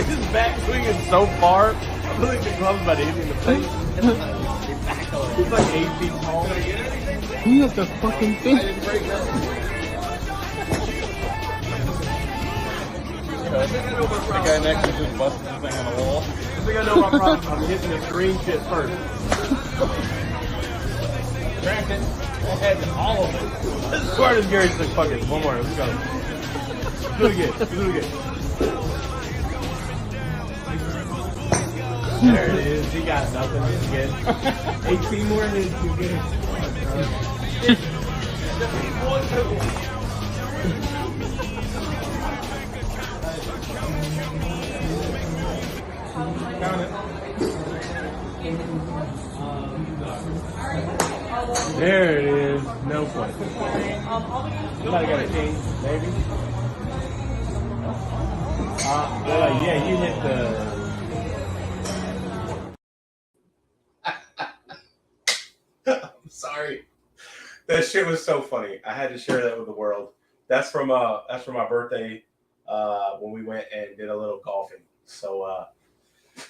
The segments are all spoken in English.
His back swing is so far. I feel like the club's about to hit me in the face. He's like 8 feet tall. He has the fucking thing. The guy next to me just busted this thing on the wall. I think I know my problem. I'm hitting this green shit first. Cracked it. Had all of it. As smart as Gary's like, fuck it. One more. Let's go. Do it again. Do it again. There it is. He got nothing. He's good. 18 more hits. He's good. Count it. There it is. No point. Somebody got a king, maybe. Yeah, you hit the. I'm sorry. That shit was so funny. I had to share that with the world. That's from my birthday when we went and did a little golfing. So at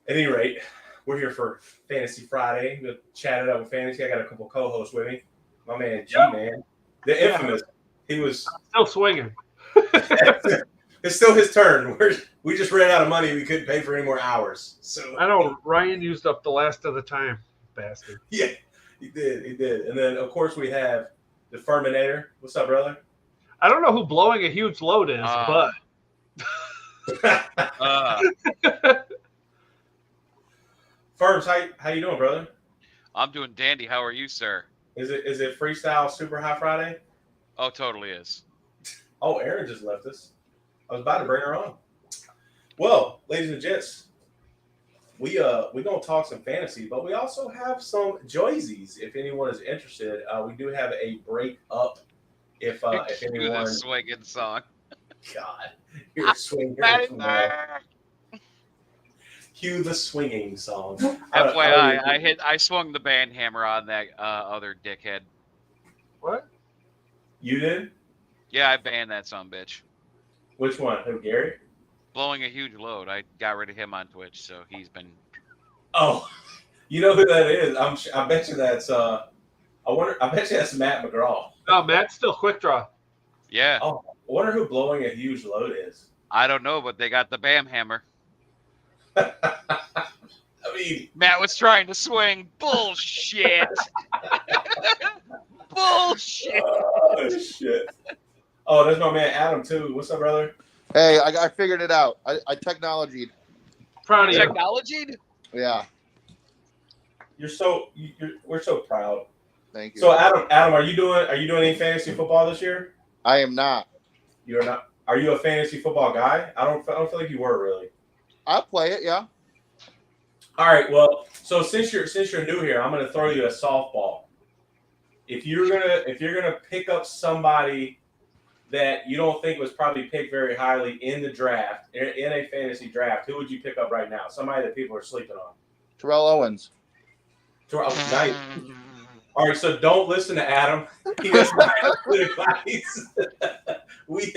any rate, we're here for Fantasy Friday. We'll chat it up with Fantasy. I got a couple co-hosts with me. My man G-Man, the infamous. He was still swinging. It's still his turn. We just ran out of money. We couldn't pay for any more hours. So I know Ryan used up the last of the time, bastard. Yeah, he did. And then of course we have the Ferminator. What's up, brother? I don't know who blowing a huge load is, but Firms, how you doing, brother? I'm doing dandy. How are you, sir? Is it Freestyle Super High Friday? Oh, totally is. Oh, Erin just left us. I was about to bring her on. Well, ladies and gents, we're gonna talk some fantasy, but we also have some Joysies. If anyone is interested, we do have a break up. If anyone the swinging song. God, you're a swinger. Cue the swinging song. FYI, I swung the band hammer on that other dickhead. What? You did? Yeah, I banned that son bitch. Which one? Who, Gary? Blowing a huge load. I got rid of him on Twitch, so he's been. Oh, you know who that is? I bet you that's I bet you that's Matt McGraw. No, Matt's still quick draw. Yeah. Oh, I wonder who blowing a huge load is. I don't know, but they got the BAM hammer. I mean, Matt was trying to swing. Bullshit. Bullshit. Oh, shit. Oh, there's my man Adam too. What's up, brother? Hey, I figured it out. I technologied. Proud of you. Technology? Yeah. We're so proud. Thank you. So Adam, are you doing any fantasy football this year? I am not. You're not. Are you a fantasy football guy? I don't feel like you were really. I'll play it, yeah. All right. Well, so since you're new here, I'm going to throw you a softball. If you're gonna pick up somebody that you don't think was probably picked very highly in the draft, in a fantasy draft, who would you pick up right now? Somebody that people are sleeping on. Terrell Owens. Nice. All right, so don't listen to Adam. He has not good advice. We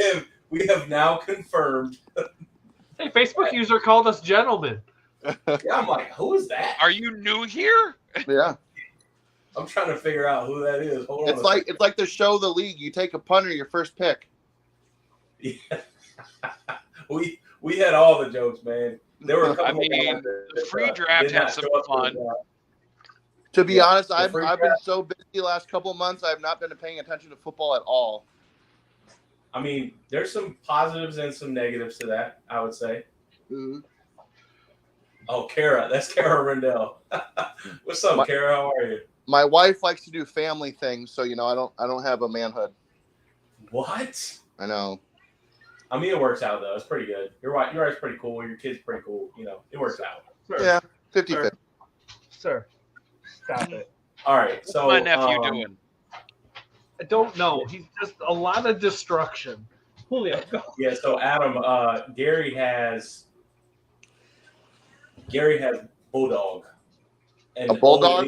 have now confirmed. Hey, Facebook user called us gentlemen. Yeah, I'm like, who is that? Are you new here? Yeah. I'm trying to figure out who that is. Hold on. It's like the show The League. You take a punter your first pick. Yeah. We had all the jokes, man. There were a couple. The free draft had some fun. To be honest, I've been so busy the last couple of months. I've not been paying attention to football at all. I mean, there's some positives and some negatives to that, I would say. Mm-hmm. Oh, Kara. That's Kara Rendell. What's up, Kara? How are you? My wife likes to do family things, so I don't have a manhood. What? I know. I mean, it works out though. It's pretty good. Your wife's pretty cool. Your kid's pretty cool. It works out. Sure. Yeah, 50-50. Sir, stop it. All right. So What's my nephew doing? I don't know. He's just a lot of destruction. Julio, go. Yeah. So Adam, Gary has Bulldog. And a Bulldog?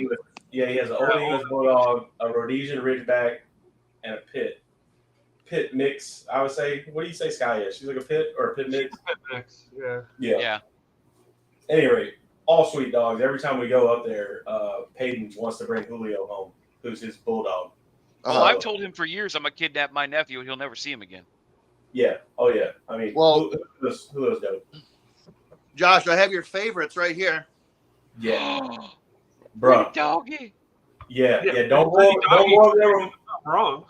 Yeah, he has an Old English Bulldog, a Rhodesian Ridgeback, and a pit. Pit mix, I would say. What do you say Sky is? She's like a pit or a pit mix? Pit mix, yeah. Yeah. Anyway, all sweet dogs. Every time we go up there, Peyton wants to bring Julio home, who's his bulldog. Well, I've told him for years I'm gonna kidnap my nephew and he'll never see him again. Yeah. Oh yeah. I mean, Well- Julio's dope. Josh, I have your favorites right here. Yeah, bro. Doggy. Yeah. Yeah. Don't go over there. Not wrong.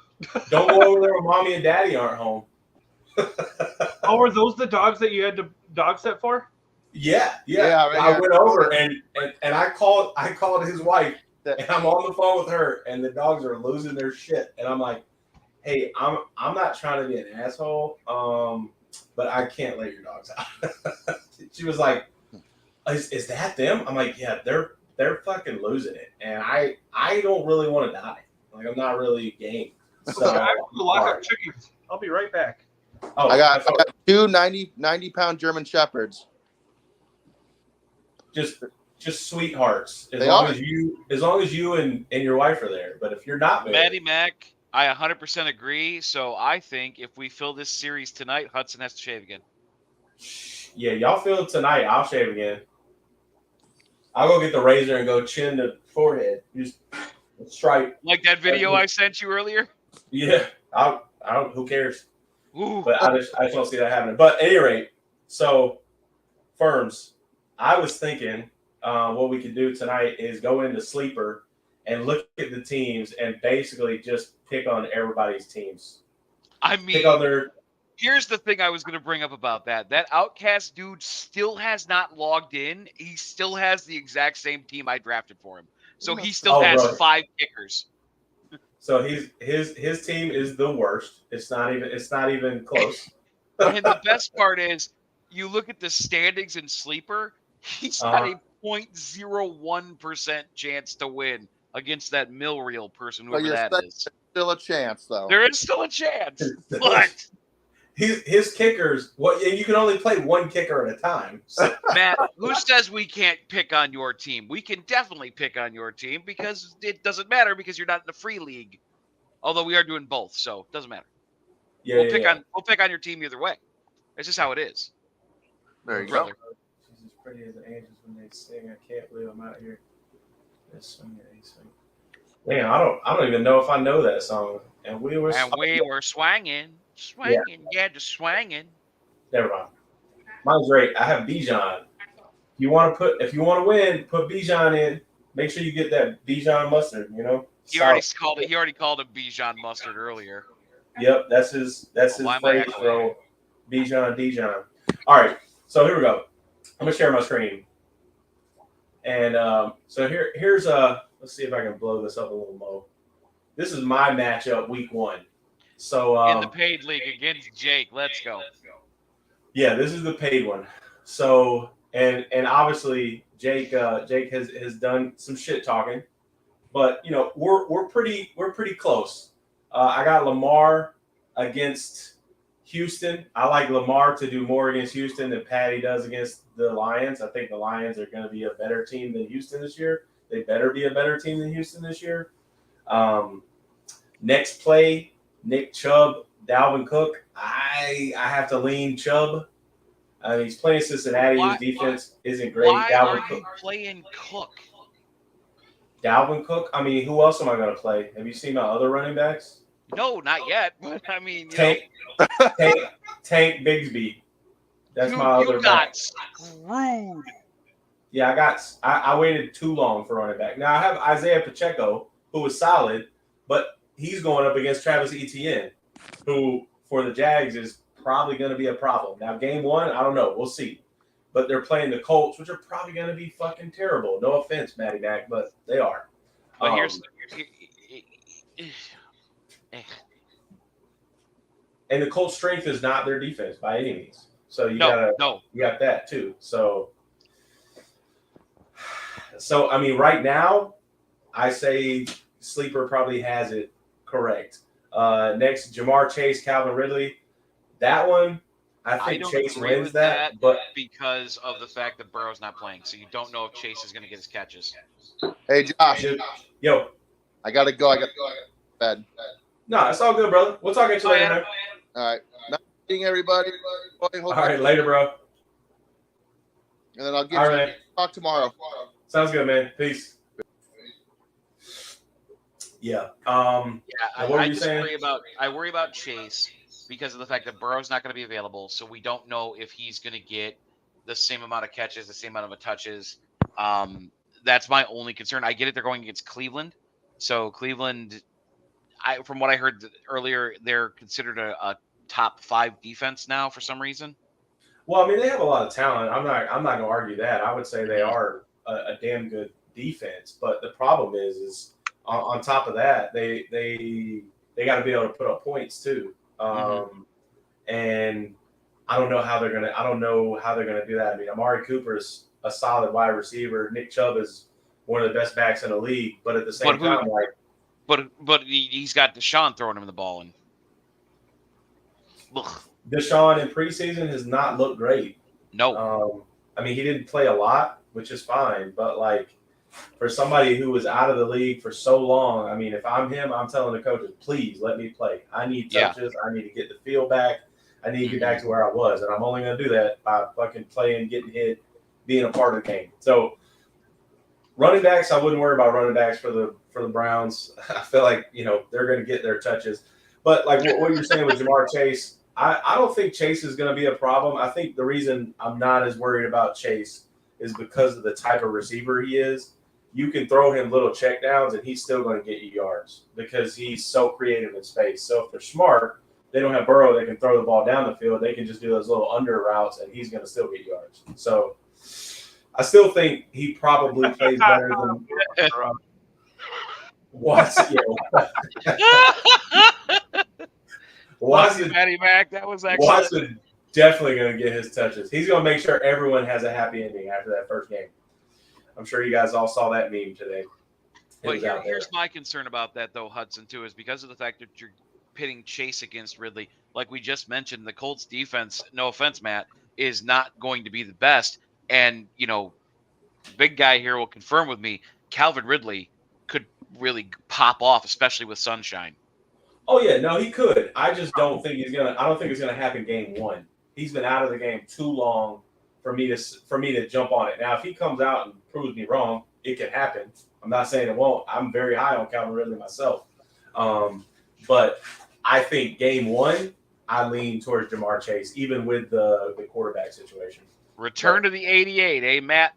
Don't go over there when mommy and daddy aren't home. Oh, were those the dogs that you had to dog sit for? Yeah. Yeah, right I here. went over and I called his wife, and I'm on the phone with her, and the dogs are losing their shit, and I'm like, hey, I'm not trying to be an asshole, but I can't let your dogs out. She was like, is that them? I'm like, yeah, they're fucking losing it, and I don't really want to die. Like, I'm not really game. So I have to lock up chickens. I'll be right back. oh, I got two 90-pound German Shepherds. just sweethearts. As They long are. as you and your wife are there. But if you're not married, Maddie Mac, I 100% agree. So I think if we fill this series tonight, Hudson has to shave again. yeah, y'all feel it tonight. I'll shave again. I'll go get the razor and go chin to forehead. Just stripe. Like that video I sent you earlier? Yeah, I don't. Who cares? Ooh. But I just don't see that happening. But at any rate, so firms, I was thinking what we could do tonight is go into Sleeper and look at the teams and basically just pick on everybody's teams. I mean, Pick on their here's the thing I was going to bring up about that. That Outcast dude still has not logged in. He still has the exact same team I drafted for him. So he still has bro. 5 kickers. So his team is the worst. It's not even close. And the best part is, you look at the standings in Sleeper, he's got a 0.01% chance to win against that Millreel person, whoever you're that saying is. Still a chance, though. There is still a chance, but His kickers. And you can only play one kicker at a time. So, Matt, who says we can't pick on your team? We can definitely pick on your team because it doesn't matter because you're not in the free league. Although we are doing both, so it doesn't matter. We'll pick on your team either way. It's just how it is. There you go. Brother. She's as pretty as the angels when they sing. I can't believe I'm out here. This swing, man, I don't even know if I know that song. And we were swanging, just swanging. Never mind. Mine's great. I have Bijan. If you want to win, put Bijan in. Make sure you get that Bijan mustard. You know. He already called him Bijan Mustard earlier. Yep, that's his Why am I phrase for Bijan Dijon. All right, so here we go. I'm gonna share my screen, and so here's let's see if I can blow this up a little more. This is my matchup, week 1. So In the paid league against Jake. Let's go. yeah, this is the paid one. So and obviously Jake has done some shit talking, but you know we're pretty close. I got Lamar against Houston. I like Lamar to do more against Houston than Patty does against the Lions. I think the Lions are going to be a better team than Houston this year. They better be a better team than Houston this year. Next play, Nick Chubb, Dalvin Cook. I have to lean Chubb. He's playing Cincinnati. His defense isn't great. Why Dalvin are Cook. you playing Cook? Dalvin Cook. I mean, who else am I going to play? Have you seen my other running backs? No, not yet. But I mean, Tank Bigsby. That's my other you got back. screwed. Yeah, I waited too long for running back. Now I have Isaiah Pacheco, who was solid, but he's going up against Travis Etienne, who for the Jags is probably going to be a problem. Now, game 1, I don't know. We'll see. But they're playing the Colts, which are probably going to be fucking terrible. No offense, Matty Mac, but they are. But And the Colts' strength is not their defense by any means. So you got that too. So I mean, right now, I say Sleeper probably has it correct. Next, Jamar Chase, Calvin Ridley. That one, I think Chase wins that, but because of the fact that Burrow's not playing, so you don't know if Chase is going to get his catches. Hey, Josh. Yo, I gotta go. I got bed. No, it's all good, brother. We'll talk at you later, man. All right. Nice meeting everybody. All right, later, bro. And then I'll get All you right. talk tomorrow. Sounds good, man. Peace. Yeah. Yeah, what were I you just saying? worry about Chase because of the fact that Burrow's not going to be available, so we don't know if he's going to get the same amount of catches, the same amount of touches. That's my only concern. I get it; they're going against Cleveland, so Cleveland, from what I heard earlier, they're considered a top 5 defense now for some reason. Well, I mean, they have a lot of talent. I'm not going to argue that. I would say they are a damn good defense, but the problem is on top of that, they got to be able to put up points too. And I don't know how they're gonna do that. I mean, Amari Cooper's a solid wide receiver. Nick Chubb is one of the best backs in the league, but at the same time, but he's got Deshaun throwing him the ball and. Ugh. Deshaun in preseason has not looked great. No. I mean, he didn't play a lot, which is fine, but like for somebody who was out of the league for so long, I mean, if I'm him, I'm telling the coaches, please let me play. I need touches. I need to get the feel back. I need to get back to where I was, and I'm only going to do that by fucking playing, getting hit, being a part of the game. So running backs, I wouldn't worry about running backs for the Browns. I feel like, they're going to get their touches. But like what you're saying with Jamar Chase, I don't think Chase is going to be a problem. I think the reason I'm not as worried about Chase is because of the type of receiver he is. You can throw him little checkdowns, and he's still going to get you yards because he's so creative in space. So if they're smart, they don't have Burrow, they can throw the ball down the field. They can just do those little under routes, and he's going to still get yards. So I still think he probably plays better than Watson. Watson, Matty Mac, that was excellent. Watson definitely going to get his touches. He's going to make sure everyone has a happy ending after that first game. I'm sure you guys all saw that meme today. But here's my concern about that, though, Hudson, too, is because of the fact that you're pitting Chase against Ridley. Like we just mentioned, the Colts defense, no offense, Matt, is not going to be the best. And, big guy here will confirm with me, Calvin Ridley could really pop off, especially with sunshine. Oh, yeah, no, he could. I just don't think I don't think it's going to happen game 1. He's been out of the game too long for me to jump on it. Now, if he comes out and proves me wrong, it can happen. I'm not saying it won't. I'm very high on Calvin Ridley myself. But I think game 1, I lean towards Jamar Chase, even with the quarterback situation. Return to the 88, eh, Matt?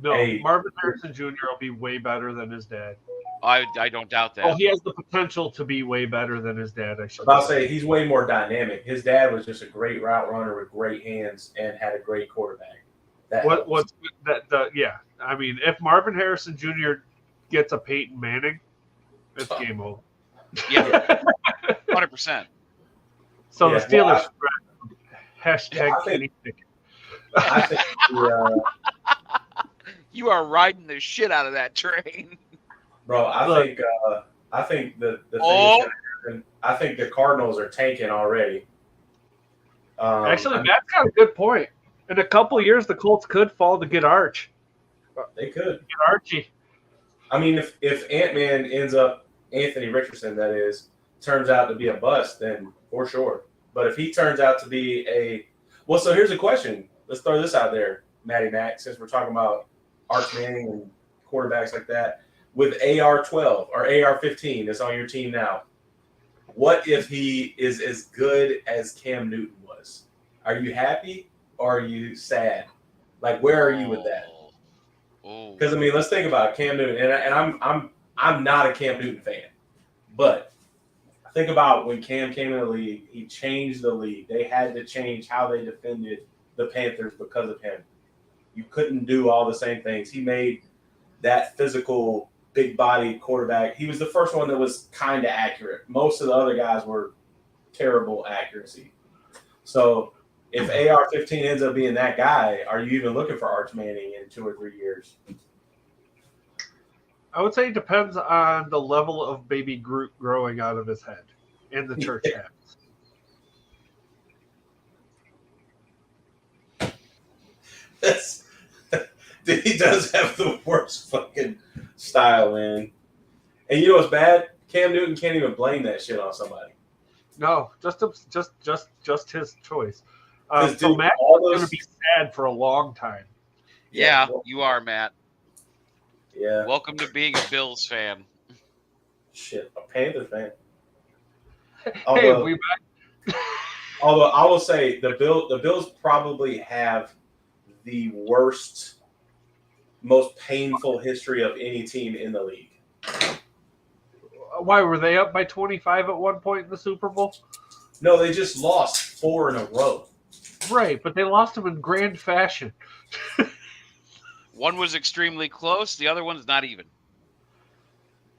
No, Marvin Harrison Jr. will be way better than his dad. I don't doubt that. Oh, he has the potential to be way better than his dad, I should say. He's way more dynamic. His dad was just a great route runner with great hands and had a great quarterback. Yeah. I mean, if Marvin Harrison Jr. gets a Peyton Manning, it's game over. Yeah, 100%. So the Steelers hashtag Kenny Pickett. I think you are riding the shit out of that train. Bro, I think the thing is gonna happen. I think the Cardinals are tanking already. Actually, Matt's got a good point. In a couple of years, the Colts could fall to get Arch. They could get Archie. I mean, if Ant-Man ends up, Anthony Richardson, that is, turns out to be a bust, then for sure. But if he turns out to be so here's a question. Let's throw this out there, Matty Mac, since we're talking about Arch Manning and quarterbacks like that. With AR-12 or AR-15 that's on your team now, what if he is as good as Cam Newton was? Are you happy or are you sad? Like, where are you with that? Because I mean, let's think about it. Cam Newton, and I'm not a Cam Newton fan, but think about when Cam came in the league, he changed the league. They had to change how they defended the Panthers because of him. You couldn't do all the same things. He made that physical, big body quarterback. He was the first one that was kind of accurate. Most of the other guys were terrible accuracy. So if AR-15 ends up being that guy, are you even looking for Arch Manning in 2 or 3 years? I would say it depends on the level of baby Groot growing out of his head and the church hats. He does have the worst fucking style, man. And you know what's bad? Cam Newton can't even blame that shit on somebody. No, just his choice. Dude, So Matt's going to be sad for a long time. Yeah, you are, Matt. Yeah. Welcome to being a Bills fan. Shit, a Panthers fan. Hey, we back. Although I will say the Bills probably have the worst, most painful history of any team in the league. Why were they up by 25 at one point in the Super Bowl? No, they just lost 4 in a row. Right, but they lost them in grand fashion. One was extremely close. The other one's not even.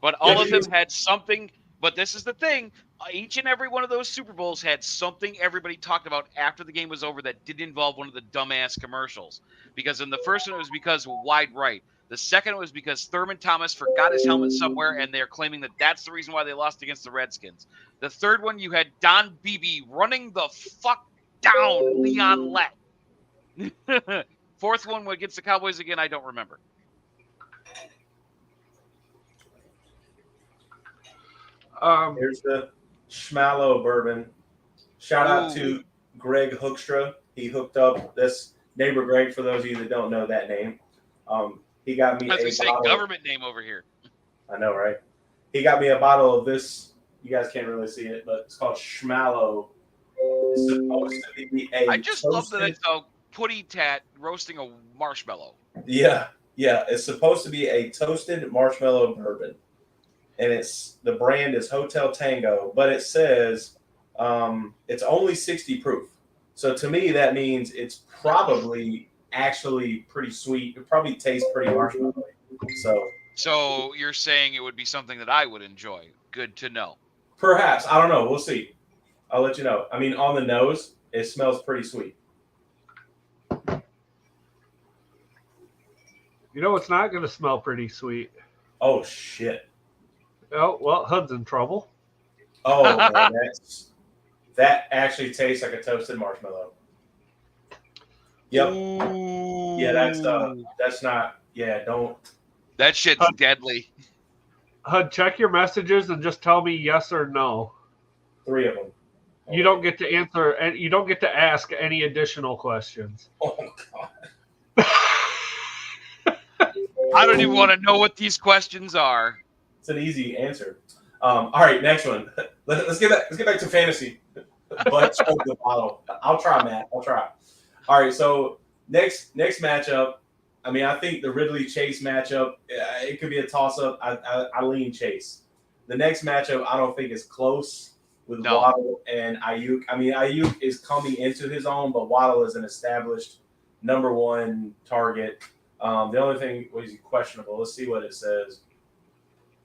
But all of them had something. But this is the thing. Each and every one of those Super Bowls had something everybody talked about after the game was over that didn't involve one of the dumbass commercials. Because in the first one, it was because of wide right. The second was because Thurman Thomas forgot his helmet somewhere, and they're claiming that that's the reason why they lost against the Redskins. The third one, you had Don Beebe running the fuck down Leon Lett. Fourth one against the Cowboys again, I don't remember. Here's the Schmallow bourbon. Shout out to Greg Hookstra. He hooked up this neighbor Greg, for those of you that don't know that name. He got me a bottle. Government name over here. I know, right? He got me a bottle of this. You guys can't really see it, but it's called Schmallow. It's supposed to be I just love that it's a putty tat roasting a marshmallow. Yeah. It's supposed to be a toasted marshmallow bourbon. And the brand is Hotel Tango, but it says it's only 60 proof. So to me, that means it's probably actually pretty sweet. It probably tastes pretty marshmallowy. So you're saying it would be something that I would enjoy. Good to know. Perhaps. I don't know. We'll see. I'll let you know. I mean, on the nose, it smells pretty sweet. You know it's not going to smell pretty sweet. Oh, shit. Oh, well, Hud's in trouble. Oh, man, that actually tastes like a toasted marshmallow. Yep. Ooh. Yeah, that's not. Yeah, don't. That shit's deadly. Hud, check your messages and just tell me yes or no. 3 of them. You don't get to answer, and you don't get to ask any additional questions. Oh God. I don't even want to know what these questions are. It's an easy answer. All right, next one. Let's get back to fantasy. But choke the bottle. I'll try, Matt. I'll try. All right, so next matchup. I mean, I think the Ridley Chase matchup, it could be a toss-up. I lean Chase. The next matchup, I don't think is close with Waddle and Ayuk. I mean, Ayuk is coming into his own, but Waddle is an established number 1 target. The only thing was questionable. Let's see what it says.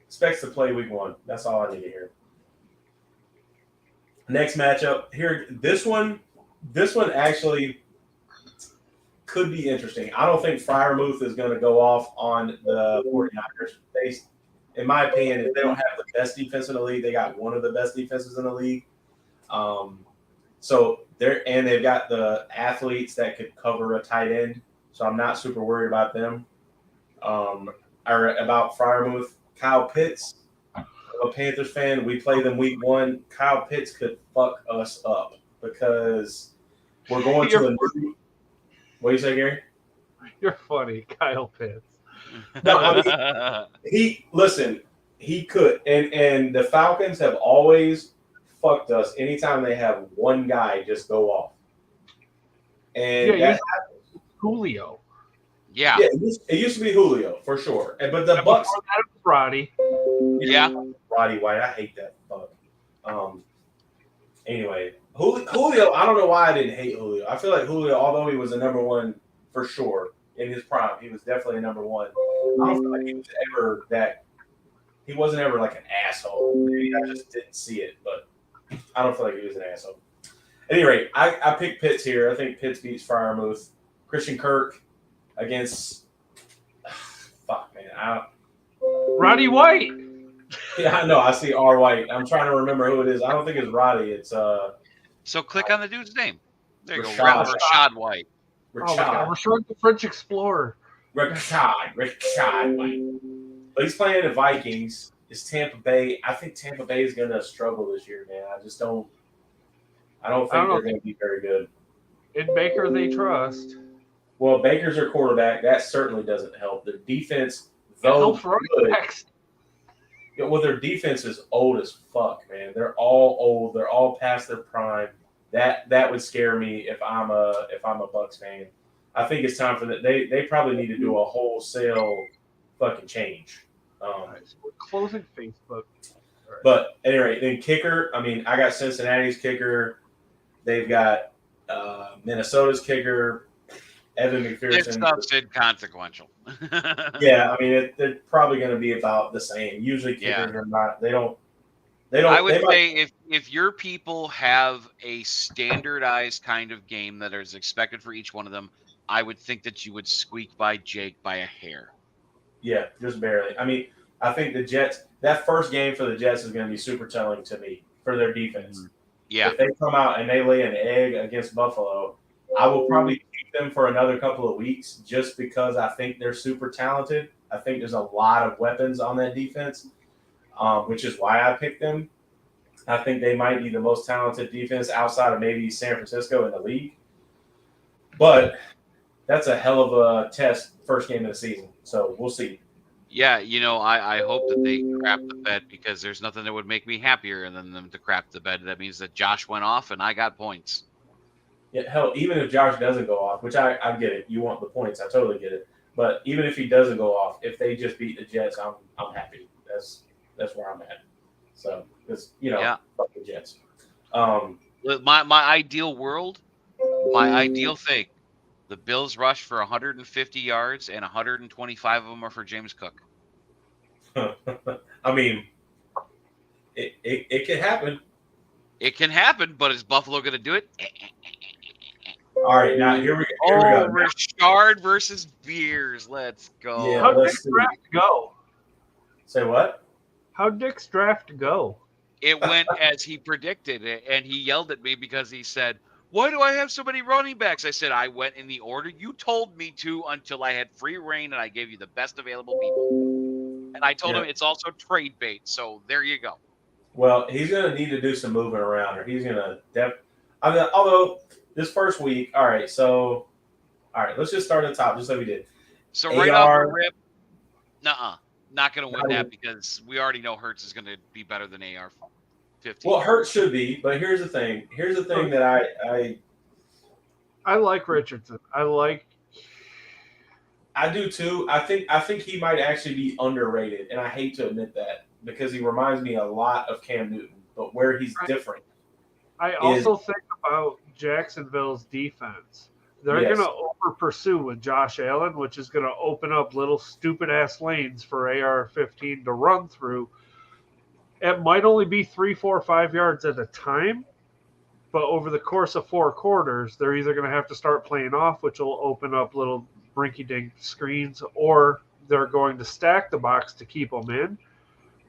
Expects to play week 1. That's all I need to hear. Next matchup here. This one actually could be interesting. I don't think Freiermuth is going to go off on the 49ers. They, in my opinion, if they don't have the best defense in the league, they got one of the best defenses in the league. So they've got the athletes that could cover a tight end. So I'm not super worried about them. Or about Freiermuth. Kyle Pitts, I'm a Panthers fan. We play them week 1. Kyle Pitts could fuck us up because we're going to a new. What do you say, Gary? You're funny, Kyle Pitts. No, I mean, he could. And the Falcons have always fucked us anytime they have one guy just go off. And that happens. Julio. Yeah. It used to be Julio for sure. But the Bucs. Roddy. Yeah. Roddy White. I hate that fuck. Anyway, Julio, I don't know why I didn't hate Julio. I feel like Julio, although he was a number 1 for sure in his prime, he was definitely a number 1. I don't feel like he wasn't ever like an asshole. Maybe I just didn't see it, but I don't feel like he was an asshole. At any rate, I picked Pitts here. I think Pitts beats Freiermuth. Christian Kirk against Roddy White. Yeah, I know. I see R. White. I'm trying to remember who it is. I don't think it's Roddy. It's So click on the dude's name. There you go. Rashad. Rashad White. Oh my God, Rashad the French Explorer. Rashad White. But he's playing the Vikings. is Tampa Bay. I think Tampa Bay is going to struggle this year, man. I just don't. I don't think they're going to be very good. In Baker, they trust. Well, Baker's their quarterback. That certainly doesn't help. Their defense, though good. Yeah, well, their defense is old as fuck, man. They're all old. They're all past their prime. That would scare me if I'm a Bucks fan. I think it's time for that. They probably need to do a wholesale fucking change. We're closing Facebook. Right. But anyway, then kicker. I mean, I got Cincinnati's kicker. They've got Minnesota's kicker. Evan McPherson. This stuff's inconsequential. Yeah, I mean, they're probably going to be about the same. Usually, kickers are not. They don't. I would say if your people have a standardized kind of game that is expected for each one of them, I would think that you would squeak by Jake by a hair. Yeah, just barely. I mean, I think the Jets. That first game for the Jets is going to be super telling to me for their defense. Yeah. If they come out and they lay an egg against Buffalo, I will probably keep them for another couple of weeks just because I think they're super talented. I think there's a lot of weapons on that defense, which is why I picked them. I think they might be the most talented defense outside of maybe San Francisco in the league. But that's a hell of a test first game of the season. So we'll see. Yeah, I hope that they crap the bed because there's nothing that would make me happier than them to crap the bed. That means that Josh went off and I got points. Yeah, hell, even if Josh doesn't go off, which I get it, you want the points, I totally get it. But even if he doesn't go off, if they just beat the Jets, I'm happy. That's where I'm at. So, because fuck the Jets. My ideal world, my ideal thing, the Bills rush for 150 yards and 125 of them are for James Cook. I mean, it can happen. It can happen, but is Buffalo going to do it? All right, now here we go. Richard versus Beers. Let's go. Yeah, How'd Dick's draft go? Say what? How'd Dick's draft go? It went as he predicted, and he yelled at me because he said, "Why do I have so many running backs?" I said, "I went in the order you told me to until I had free reign, and I gave you the best available people." And I told him it's also trade bait, so there you go. Well, he's going to need to do some moving around, or he's going to although this first week, all right, let's just start at the top, just like we did. So right off the rip, not going to win that because we already know Hurts is going to be better than AR-15. Well, Hurts should be, but here's the thing. Here's the thing that I like Richardson. I do too. I think he might actually be underrated, and I hate to admit that because he reminds me a lot of Cam Newton, but where he's different. I also think about Jacksonville's defense. They're going to over-pursue with Josh Allen, which is going to open up little stupid-ass lanes for AR-15 to run through. It might only be 3, 4, 5 yards at a time, but over the course of 4 quarters, they're either going to have to start playing off, which will open up little rinky-dink screens, or they're going to stack the box to keep them in,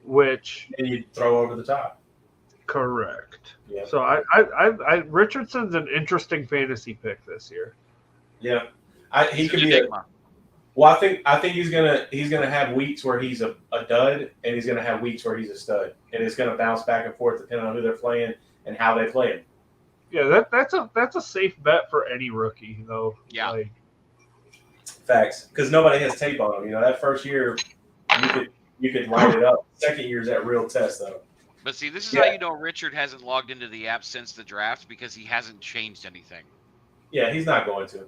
which... And you throw over the top. Correct. Yeah. So I Richardson's an interesting fantasy pick this year. Yeah, he could be. I think he's gonna have weeks where he's a dud, and he's gonna have weeks where he's a stud, and it's gonna bounce back and forth depending on who they're playing and how they play him. Yeah, that's a safe bet for any rookie though. Yeah. Facts, because nobody has tape on him. That first year, you could line it up. Second year is that real test though. But see, this is how you know Richard hasn't logged into the app since the draft because he hasn't changed anything. Yeah, he's not going to.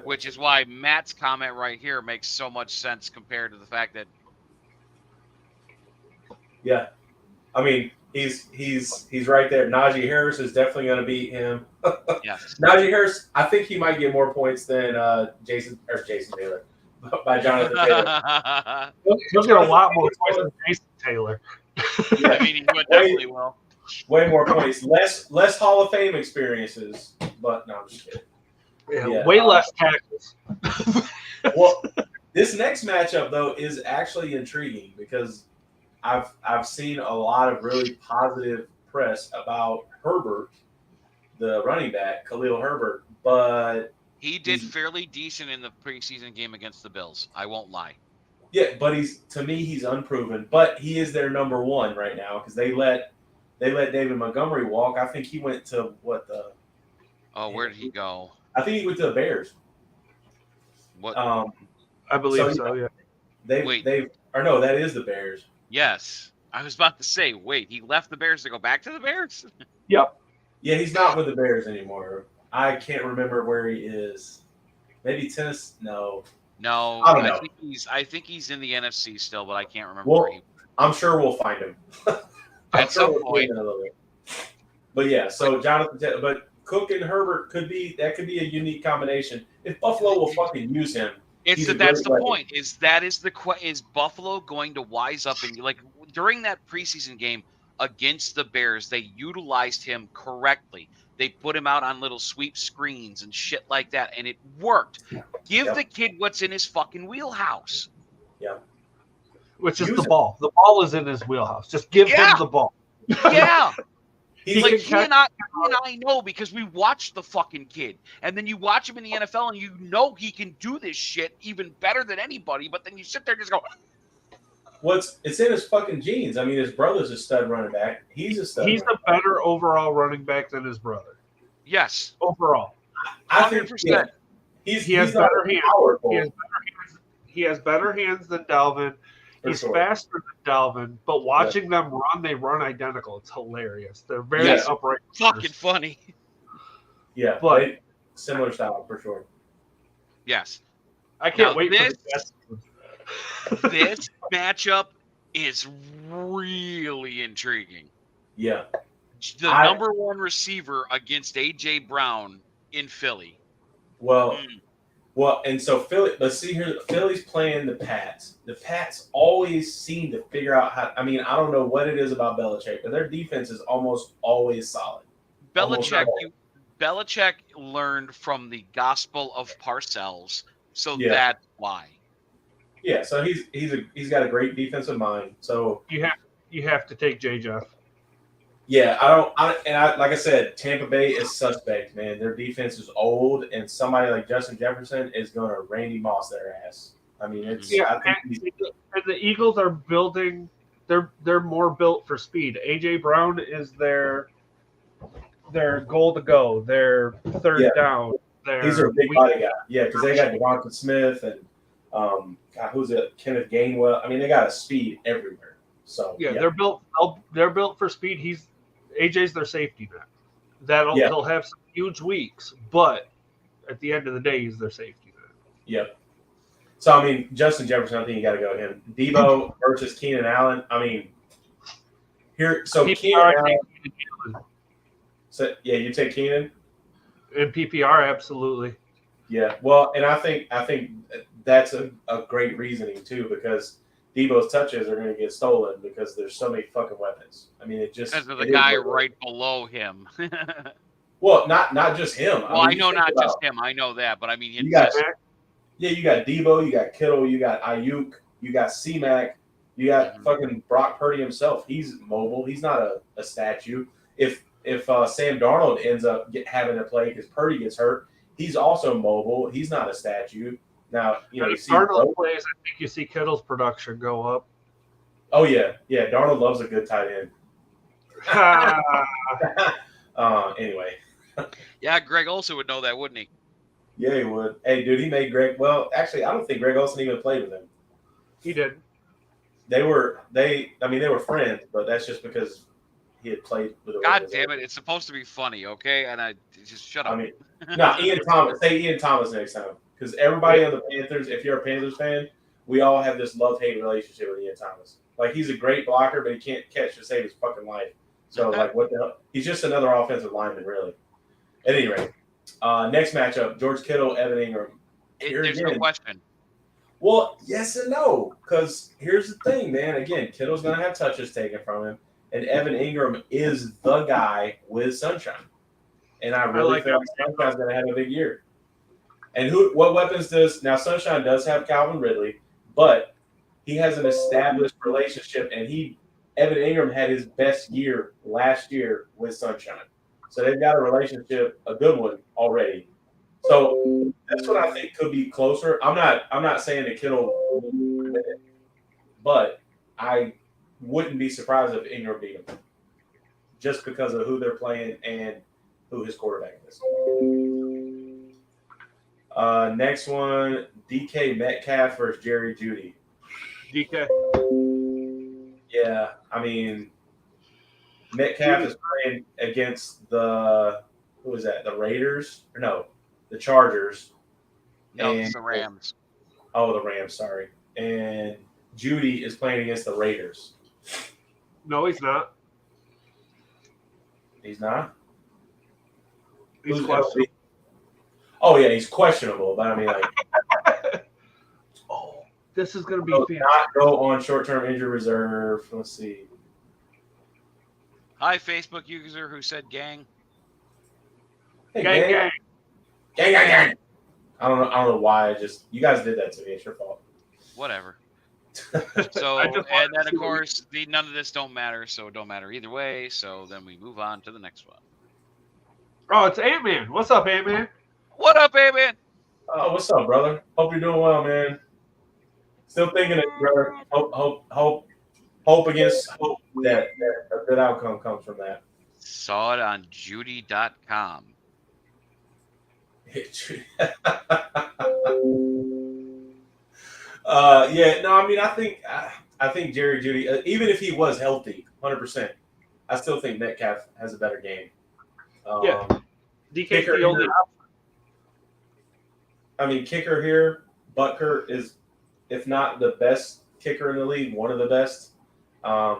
Which is why Matt's comment right here makes so much sense compared to the fact that. Yeah, I mean he's right there. Najee Harris is definitely going to beat him. Yes. Najee Harris, I think he might get more points than Jason Taylor by Jonathan Taylor. He'll get a lot more points than Jason Taylor. Yeah, I mean, he definitely will. Way more points, less Hall of Fame experiences, but no, I'm just kidding. Yeah, way less tackles. Well, this next matchup though is actually intriguing because I've seen a lot of really positive press about Herbert, the running back, Khalil Herbert, but he did fairly decent in the preseason game against the Bills. I won't lie. Yeah, but to me he's unproven, but he is their number one right now because they let David Montgomery walk. I think he went to where did he go? I think he went to the Bears. What? I believe so. Yeah. That is the Bears. Yes, I was about to say. Wait, he left the Bears to go back to the Bears? Yep. Yeah, he's not with the Bears anymore. I can't remember where he is. Maybe Tennessee. No, I don't know. I think he's in the NFC still, but I can't remember well, where he. I'm sure we'll find him At some point. But yeah, so Jonathan, but Cook and Herbert could be a unique combination. If Buffalo will fucking use him, That's the point. Is Buffalo going to wise up and like during that preseason game against the Bears, they utilized him correctly. They put him out on little sweep screens and shit like that, and it worked. Give the kid what's in his fucking wheelhouse. Yeah. Which is the ball. The ball is in his wheelhouse. Just give him the ball. Yeah. He and I know because we watched the fucking kid. And then you watch him in the NFL and you know he can do this shit even better than anybody, but then you sit there and just go, it's in his fucking genes. I mean, his brother's a stud running back. He's a stud. He's a better overall running back than his brother. Yes. Overall. I think 100%. He has better hands. He has better hands than Dalvin. He's faster than Dalvin, but watching them run, they run identical. It's hilarious. They're very upright. Fucking funny. Yeah, but similar style for sure. Yes. I can't wait for this matchup is really intriguing. Yeah. The number one receiver against A.J. Brown in Philly. Well, and so Philly, let's see here. Philly's playing the Pats. The Pats always seem to figure out how. I mean, I don't know what it is about Belichick, but their defense is almost always solid. Belichick learned from the Gospel of Parcells, so that's why. Yeah, so he's got a great defensive mind. So you have to take J. Jeff. Yeah, like I said, Tampa Bay is suspect, man. Their defense is old, and somebody like Justin Jefferson is going to Randy Moss their ass. I mean, it's and the Eagles are building. They're more built for speed. AJ Brown is their goal to go. Their third down. He's a big body guy. Yeah, because they got Devonta Smith and who's it? Kenneth Gainwell. I mean, they got a speed everywhere. So they're built. They're built for speed. AJ's their safety net. He'll have some huge weeks, but at the end of the day, he's their safety net. Yep. So I mean, Justin Jefferson, I think you got to go him. Debo versus Keenan Allen. I mean, Keenan Allen. So you take Keenan. In PPR, absolutely. Yeah. Well, and I think that's a great reasoning too, because Debo's touches are going to get stolen because there's so many fucking weapons. I mean, because of the guy right below him. Well, not just him. Well, I know not just him. I know that, but I mean, you got Debo, you got Kittle, you got Ayuk, you got C-Mac, you got fucking Brock Purdy himself. He's mobile. He's not a statue. If Sam Darnold ends up having to play because Purdy gets hurt, he's also mobile. He's not a statue. Now, if Darnold plays, I think you see Kittle's production go up. Oh, yeah. Yeah, Darnold loves a good tight end. Anyway. Yeah, Greg Olsen would know that, wouldn't he? Yeah, he would. Hey, dude, he made Greg – well, actually, I don't think Greg Olsen even played with him. He did. They were friends, but that's just because he had played with a God damn it. It's supposed to be funny, okay? And I just shut up. I mean, no, Ian Thomas. Say Ian Thomas next time. Because everybody on the Panthers, if you're a Panthers fan, we all have this love-hate relationship with Ian Thomas. Like, he's a great blocker, but he can't catch to save his fucking life. So, like, what the hell? He's just another offensive lineman, really. At any rate, next matchup, George Kittle, Evan Ingram. There's no question. Well, yes and no. Because here's the thing, man. Again, Kittle's going to have touches taken from him, and Evan Ingram is the guy with Sunshine. And I really think Sunshine's going to have a big year. And what weapons does – now, Sunshine does have Calvin Ridley, but he has an established relationship, and Evan Ingram had his best year last year with Sunshine. So they've got a relationship, a good one already. So that's what I think could be closer. I'm not saying that Kittle minute, but I wouldn't be surprised if Ingram beat him, just because of who they're playing and who his quarterback is. Next one, DK Metcalf versus Jerry Jeudy. DK. Yeah, I mean, Metcalf is playing against the who is that? The Raiders? Or no, the Chargers. No, And- it's the Rams. Oh, the Rams. Sorry. And Jeudy is playing against the Raiders. No, he's not. He's not. He's Who's questionable. LB? Oh yeah, he's questionable. But I mean, like, This is going to be will fantastic. not go on short-term injury reserve. Let's see. Hi, Facebook user who said gang. Hey, Gang, gang. gang. I don't know why. You guys did that to me. It's your fault. Whatever. So, I just wanted and then to of see what course, none of this don't matter, so it don't matter either way. So then we move on to the next one. Oh, it's Ant-Man. What's up, Ant-Man? What up, man? Oh, what's up, brother? Hope you're doing well, man. Still thinking it, brother. Hope against hope that a good outcome comes from that. Saw it on Judy.com. Yeah, no, I mean, I think Jerry Jeudy, even if he was healthy, 100%, I still think Metcalf has a better game. Yeah. DK's Kicker the only here. I mean, kicker here, Butker is, if not the best kicker in the league, one of the best. I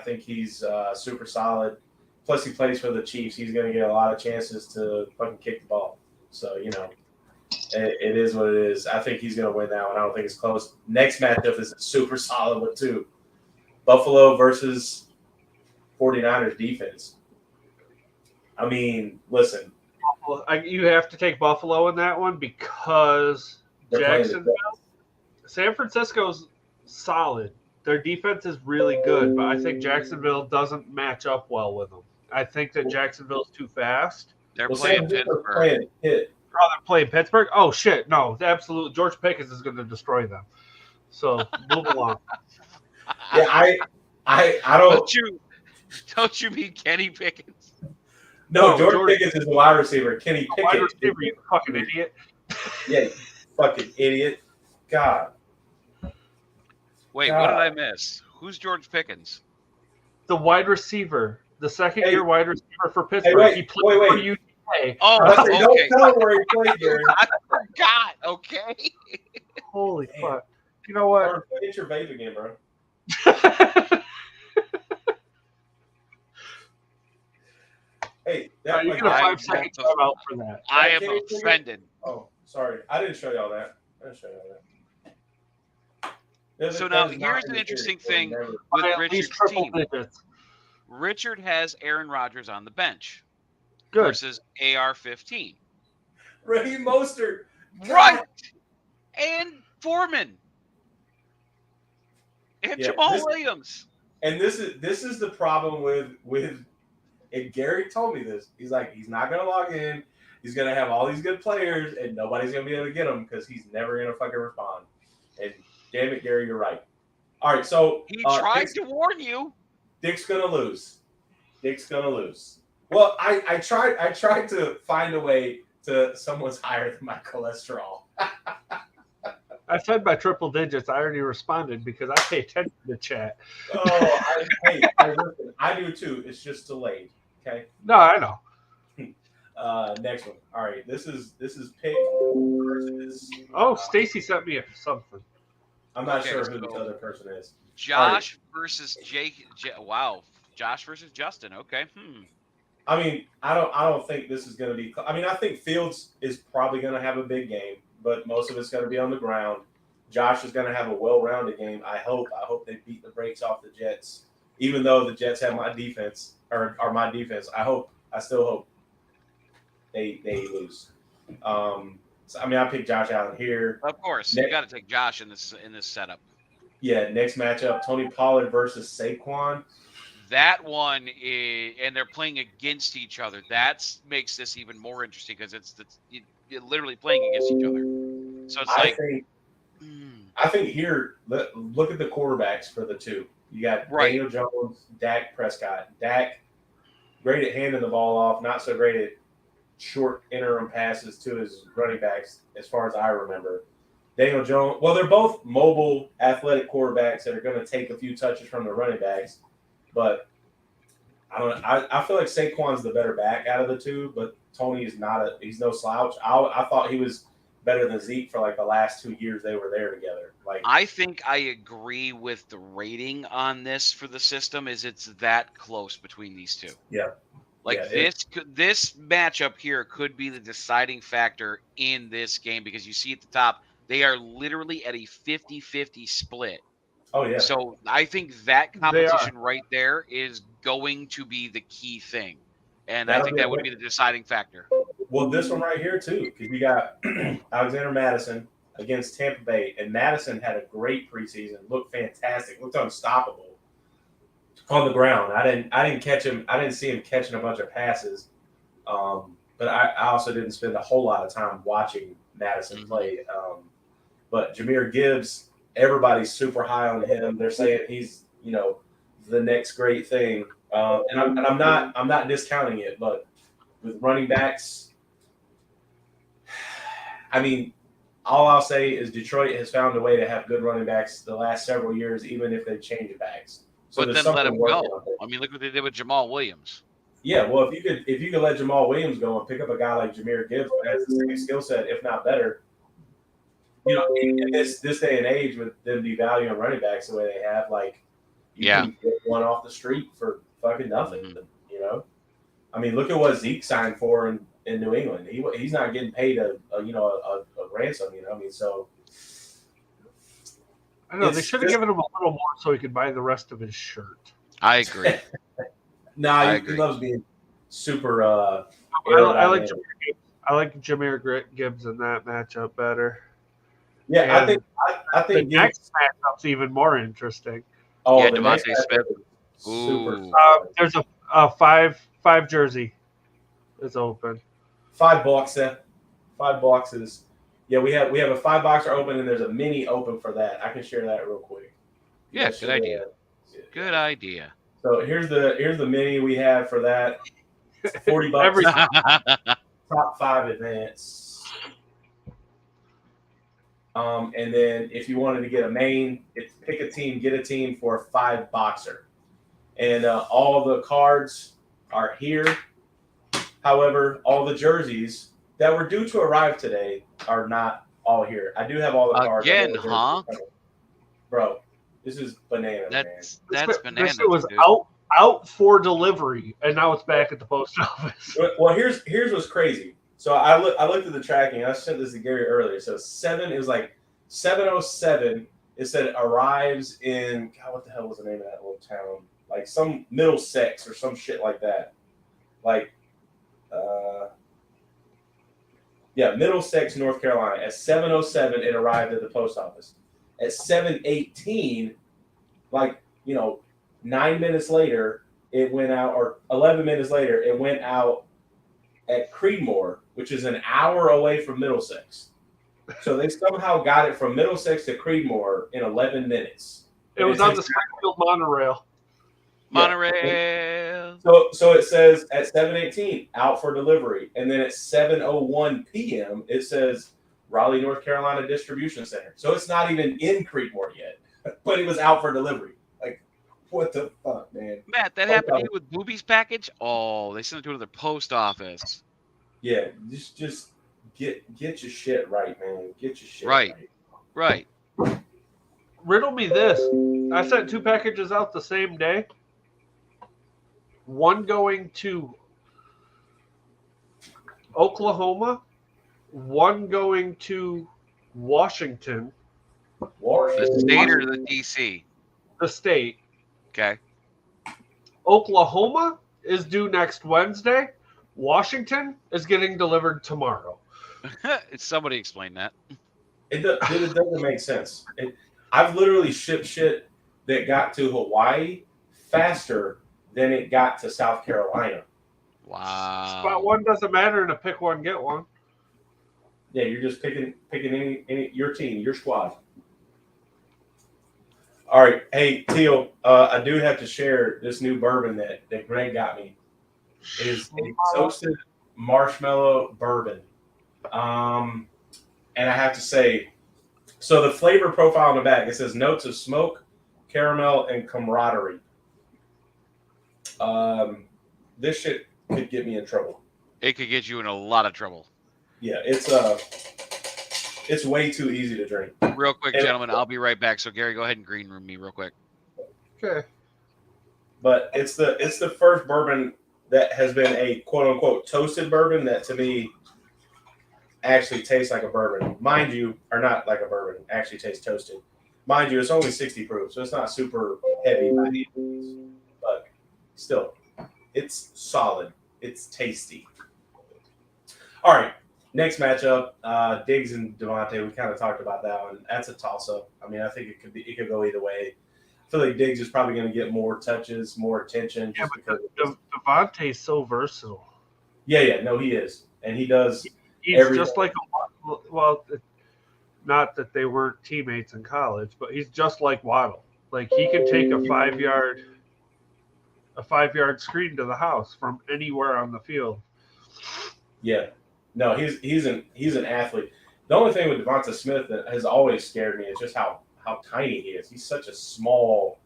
think he's super solid. Plus, he plays for the Chiefs. He's going to get a lot of chances to fucking kick the ball. So, it is what it is. I think he's going to win that one. I don't think it's close. Next matchup is a super solid one, too. Buffalo versus 49ers defense. I mean, listen. You have to take Buffalo in that one because They're playing the Jacksonville, San Francisco's solid. Their defense is really good, but I think Jacksonville doesn't match up well with them. I think that Jacksonville's too fast. They're Well, playing San Francisco's Pittsburgh. playing Pitt. Oh, they're playing Pittsburgh? Oh, shit. No, absolutely. George Pickens is going to destroy them. So move along. Yeah, I don't. Don't you mean Kenny Pickens? No, Oh, George Pickens is the wide receiver. Kenny Wide Pickett. receiver, you fucking idiot. Yeah, you fucking idiot. God. Wait, God. what did I miss? Who's George Pickens? The wide receiver, the second-year Hey. wide receiver for Pittsburgh. wait, He played wait. for UTA. Oh, I said, okay. don't tell him where he played, Gary. I forgot. Okay. Holy Damn. fuck. You know what? Or get your vape again, bro. Hey, that You might get a be- 5-second timeout for that. I am Kenny Pickett? offended. Oh, sorry. I didn't show y'all that. So That now is not here's in an the interesting series. thing Never. with By at Richard's least triple team. digits. Richard has Aaron Rodgers on the bench Good. versus AR-15. Raheem Mostert. Right. And Foreman. And Yeah, Jamal this- Williams. And this is the problem with and Gary told me this. He's like, he's not gonna log in. He's gonna have all these good players, and nobody's gonna be able to get them because he's never gonna fucking respond. And damn it, Gary, you're right. All right, so He tried to warn you. Dick's gonna lose. Dick's gonna lose. Well, I tried to find a way to someone's higher than my cholesterol. I said by triple digits. I already responded because I pay attention to chat. Oh, listen, I do too. It's just delayed. Okay. No, I know. Next one. All right. This is Pick versus. Oh, Stacy sent me something. I'm not Okay, sure who so- the other person is. Josh versus Jake. Wow. Josh versus Justin. Okay. I mean, I don't think this is going to be. I mean, I think Fields is probably going to have a big game, but most of it's going to be on the ground. Josh is going to have a well-rounded game. I hope they beat the brakes off the Jets, even though the Jets have my defense or are my defense. I still hope they lose. So, I mean, I picked Josh Allen here. Of course, Next- you got to take Josh in this setup. Yeah, next matchup, Tony Pollard versus Saquon. That one is, and they're playing against each other. That makes this even more interesting because you're literally playing against each other. So it's I like, think I think here, look at the quarterbacks for the two. You got Daniel Jones, Dak Prescott. Dak, great at handing the ball off, not so great at short interim passes to his running backs, as far as I remember. Daniel Jones, well, they're both mobile, athletic quarterbacks that are going to take a few touches from the running backs, but I don't know. I feel like Saquon's the better back out of the two, but Tony is he's no slouch. I thought he was better than Zeke for like the last 2 years they were there together. Like, I think I agree with the rating on this for the system. Is it's that close between these two? Yeah. This matchup here could be the deciding factor in this game because you see at the top they are literally at a 50-50 split. Oh yeah. So I think that competition right there is going to be the key thing, and I think that would be the deciding factor. Well, this one right here too, because we got Alexander Madison against Tampa Bay, and Madison had a great preseason, looked fantastic, looked unstoppable on the ground. I didn't catch him. I didn't see him catching a bunch of passes, but I also didn't spend a whole lot of time watching Madison play. But Jahmyr Gibbs, everybody's super high on him. They're saying he's the next great thing, and I'm not discounting it, but with running backs. I mean, all I'll say is Detroit has found a way to have good running backs the last several years, even if they change backs. So but then let him go. I mean, look what they did with Jamal Williams. Yeah, well, if you could let Jamal Williams go and pick up a guy like Jahmyr Gibbs who has the same skill set, if not better, in this day and age with them devaluing running backs the way they have, like, you can get one off the street for fucking nothing. I mean, look at what Zeke signed for in New England. He's not getting paid a ransom. I mean, so I know they should have given him a little more so he could buy the rest of his shirt. I agree. He loves being super. I like Jahmyr Gibbs in that matchup better. Yeah, and I think the next matchup's even more interesting. Oh, yeah, Devontae Smith. Super. There's a five jersey is open. $5, 5 boxes. Yeah, we have a 5-boxer open, and there's a mini open for that. I can share that real quick. Yeah, good idea. Good idea. So here's the mini we have for that. $40. Top 5 advance. And then if you wanted to get a main, pick a team, get a team for a 5-boxer. And all the cards are here. However, all the jerseys that were due to arrive today are not all here. I do have all the cards. Again, huh? Bro, this is bananas, That's bananas. It was out for delivery, and now it's back at the post office. Well, here's what's crazy. So I looked at the tracking. I sent this to Gary earlier. So it was like 7:07. It said arrives in what the hell was the name of that little town? Like some Middlesex or some shit like that. Like, Middlesex, North Carolina. At 7:07, it arrived at the post office. At 7:18, 9 minutes later, it went out, or 11 minutes later, it went out at Creedmoor, which is an hour away from Middlesex. So they somehow got it from Middlesex to Creedmoor in 11 minutes. It was on the Springfield monorail. Monorail. So it says at 7:18 out for delivery, and then at 7:01 p.m. it says Raleigh, North Carolina Distribution Center. So it's not even in Creedmoor yet, but it was out for delivery. Like, what the fuck, man? Matt, that happened to you with Booby's package? Oh, they sent it to the post office. Yeah, just get your shit right, man. Get your shit right. Riddle me this. I sent 2 packages out the same day. One going to Oklahoma, one going to Washington. The state or the DC? The state. Okay. Oklahoma is due next Wednesday. Washington is getting delivered tomorrow. Somebody explain that. It doesn't make sense. I've literally shipped shit that got to Hawaii faster than it got to South Carolina. Wow. Spot one doesn't matter, and a pick one, get one. Yeah, you're just picking any your team, your squad. All right. Hey, Teal, I do have to share this new bourbon that Greg got me. It is a toasted marshmallow bourbon. And I have to say, so the flavor profile on the back, it says notes of smoke, caramel, and camaraderie. This shit could get me in trouble. It could get you in a lot of trouble. Yeah, it's way too easy to drink. Real quick, gentlemen, I'll be right back. So Gary, go ahead and green room me real quick. Okay. But it's the first bourbon that has been a quote unquote toasted bourbon that to me actually tastes like a bourbon. Mind you, or not like a bourbon, actually tastes toasted. Mind you, it's only 60 proof, so it's not super heavy by any means. But still, it's solid. It's tasty. All right. Next matchup, Diggs and Devontae. We kind of talked about that one. That's a toss-up. I mean, I think it could go either way. I feel like Diggs is probably going to get more touches, more attention. Yeah, because Devontae's so versatile. Yeah. No, he is, and he does. He's just like not that they weren't teammates in college, but he's just like Waddle. Like he can take a 5-yard screen to the house from anywhere on the field. Yeah. No, he's an athlete. The only thing with Devonta Smith that has always scared me is just how tiny he is. He's such a small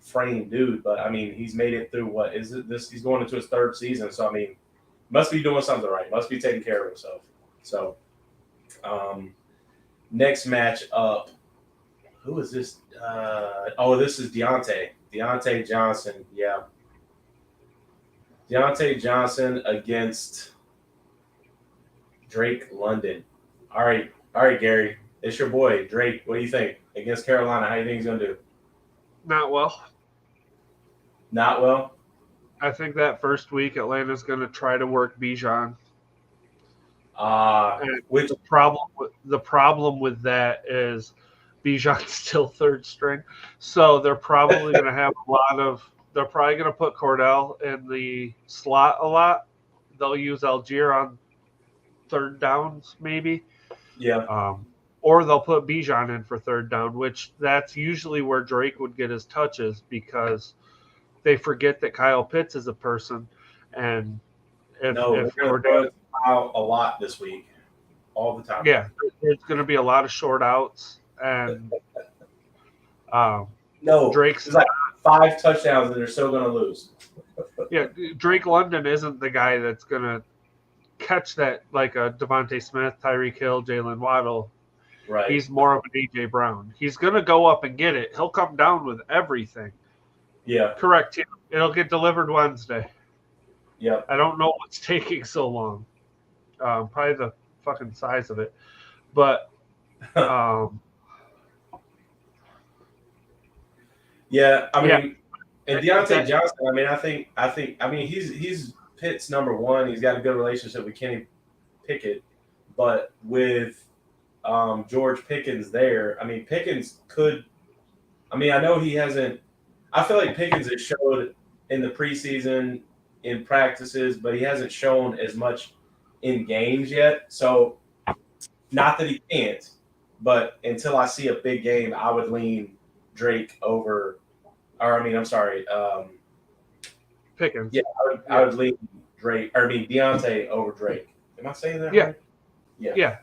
frame dude, but I mean, he's made it through what is it this? He's going into his 3rd season, so I mean, must be doing something right. Must be taking care of himself. So, next match up, who is this? This is Deontay Johnson. Yeah, Deontay Johnson against Drake London. All right, Gary. It's your boy, Drake. What do you think? Against Carolina, how do you think he's going to do? Not well. Not well? I think that first week Atlanta's going to try to work Bijan. Which the problem with that is Bijan's still 3rd string. So they're probably going to have they're probably going to put Cordell in the slot a lot. They'll use Algier on 3rd downs, maybe. Yeah. Or they'll put Bijan in for 3rd down, which that's usually where Drake would get his touches because they forget that Kyle Pitts is a person. And if Cordell out a lot this week, all the time. Yeah, it's going to be a lot of short outs. And Drake's like 5 touchdowns and they're still going to lose. Yeah, Drake London isn't the guy that's going to catch that like a Devontae Smith, Tyreek Hill, Jalen Waddle. Right. He's more of an A.J. Brown. He's going to go up and get it. He'll come down with everything. Yeah. Correct. It'll get delivered Wednesday. Yeah. I don't know what's taking so long. Probably the fucking size of it. But yeah, I mean, and Deontay Johnson, I mean, he's Pitt's number 1. He's got a good relationship with Kenny Pickett, but with George Pickens there, I mean, Pickens could. I mean, I know he hasn't. I feel like Pickens has showed in the preseason, in practices, but he hasn't shown as much in games yet. So, not that he can't, but until I see a big game, I would lean Drake over. Or I mean, I'm sorry, Pickens. Yeah, I would lean Drake. Or I mean, Deontay over Drake. Am I saying that? Yeah. Right? Yeah.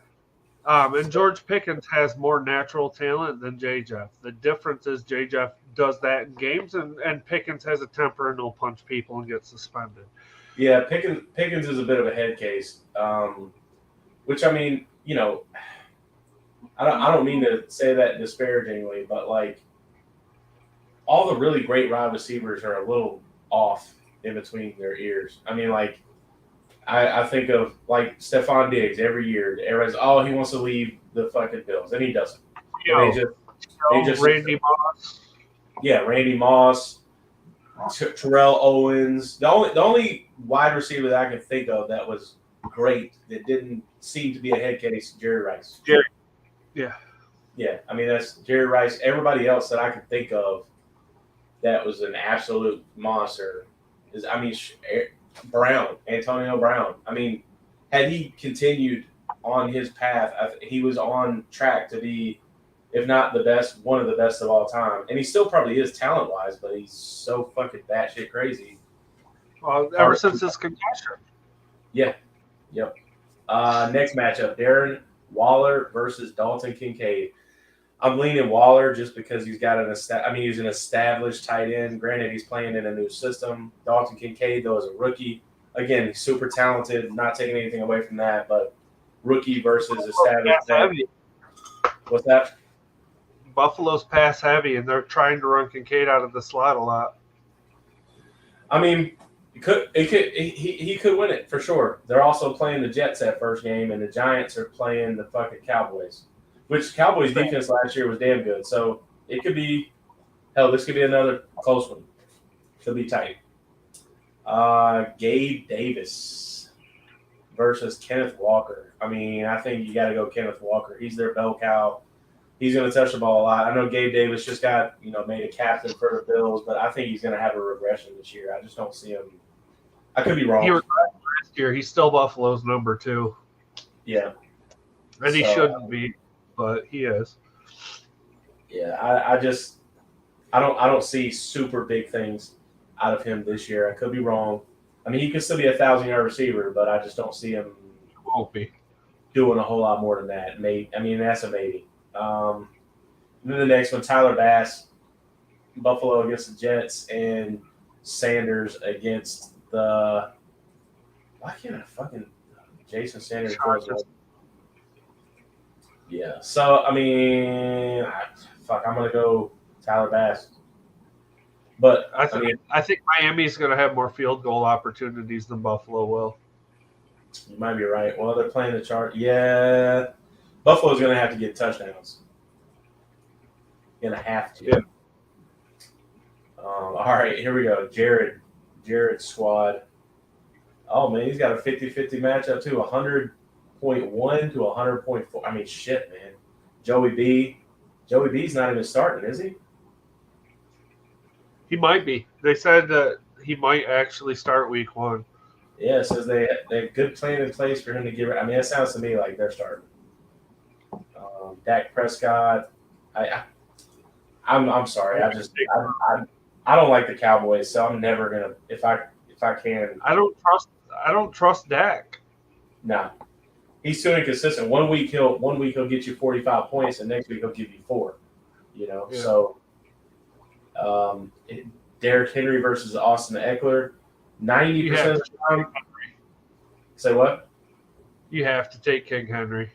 And George Pickens has more natural talent than J-Jeff. The difference is J-Jeff does that in games, and Pickens has a temper and will punch people and get suspended. Yeah, Pickens is a bit of a head case, which I mean, you know, I don't mean to say that disparagingly, but like all the really great wide receivers are a little off in between their ears. I mean, like I think of like Stephon Diggs every year. Everybody's, he wants to leave the fucking Bills, and he doesn't. They just Randy Moss. Yeah, Randy Moss, Terrell Owens. The only wide receiver that I can think of that was great that didn't seem to be a head case, Jerry Rice. Yeah. I mean, that's Jerry Rice. Everybody else that I can think of that was an absolute monster is, I mean, Antonio Brown. I mean, had he continued on his path, he was on track to be if not the best, one of the best of all time. And he still probably is talent-wise, but he's so fucking batshit crazy. Well, ever since his concussion. Yeah. Yep. Next matchup, Darren Waller versus Dalton Kincaid. I'm leaning Waller just because he's got he's an established tight end. Granted, he's playing in a new system. Dalton Kincaid, though, is a rookie. Again, he's super talented, not taking anything away from that, but rookie versus established. What's that? Buffalo's pass heavy, and they're trying to run Kincaid out of the slot a lot. I mean, he could win it for sure. They're also playing the Jets that first game, and the Giants are playing the fucking Cowboys, which Cowboys defense last year was damn good. So it could be this could be another close one. Could be tight. Gabe Davis versus Kenneth Walker. I mean, I think you got to go Kenneth Walker. He's their bell cow. He's going to touch the ball a lot. I know Gabe Davis just got made a captain for the Bills, but I think he's going to have a regression this year. I just don't see him. I could be wrong. He regressed last year. He's still Buffalo's number 2. Yeah, and he shouldn't be, but he is. Yeah, I don't see super big things out of him this year. I could be wrong. I mean, he could still be a 1,000-yard receiver, but I just don't see him Won't be doing a whole lot more than that. That's a maybe. Then the next one, Tyler Bass, Buffalo against the Jets, and Sanders against the. Why can't I fucking Jason Sanders? Yeah. So I'm gonna go Tyler Bass. But I think Miami's going to have more field goal opportunities than Buffalo will. You might be right. Well, they're playing the chart. Yeah, Buffalo's going to have to get touchdowns. Going to have to. Yeah. All right, here we go. Jared's squad. Oh, man, he's got a 50-50 matchup, too. 100.1 to 100.4. I mean, shit, man. Joey B. Joey B's not even starting, is he? He might be. They said that he might actually start week 1. Yeah, it says they have good plan in place for him to give. I mean, it sounds to me like they're starting. Dak Prescott. I'm sorry. I don't like the Cowboys, so I'm never gonna if I can. I don't trust Dak. No, he's too inconsistent. One week he'll get you 45 points, and next week he'll give you 4. Yeah. So. Derrick Henry versus Austin Eckler. 90% of the time. Say what? You have to take King Henry.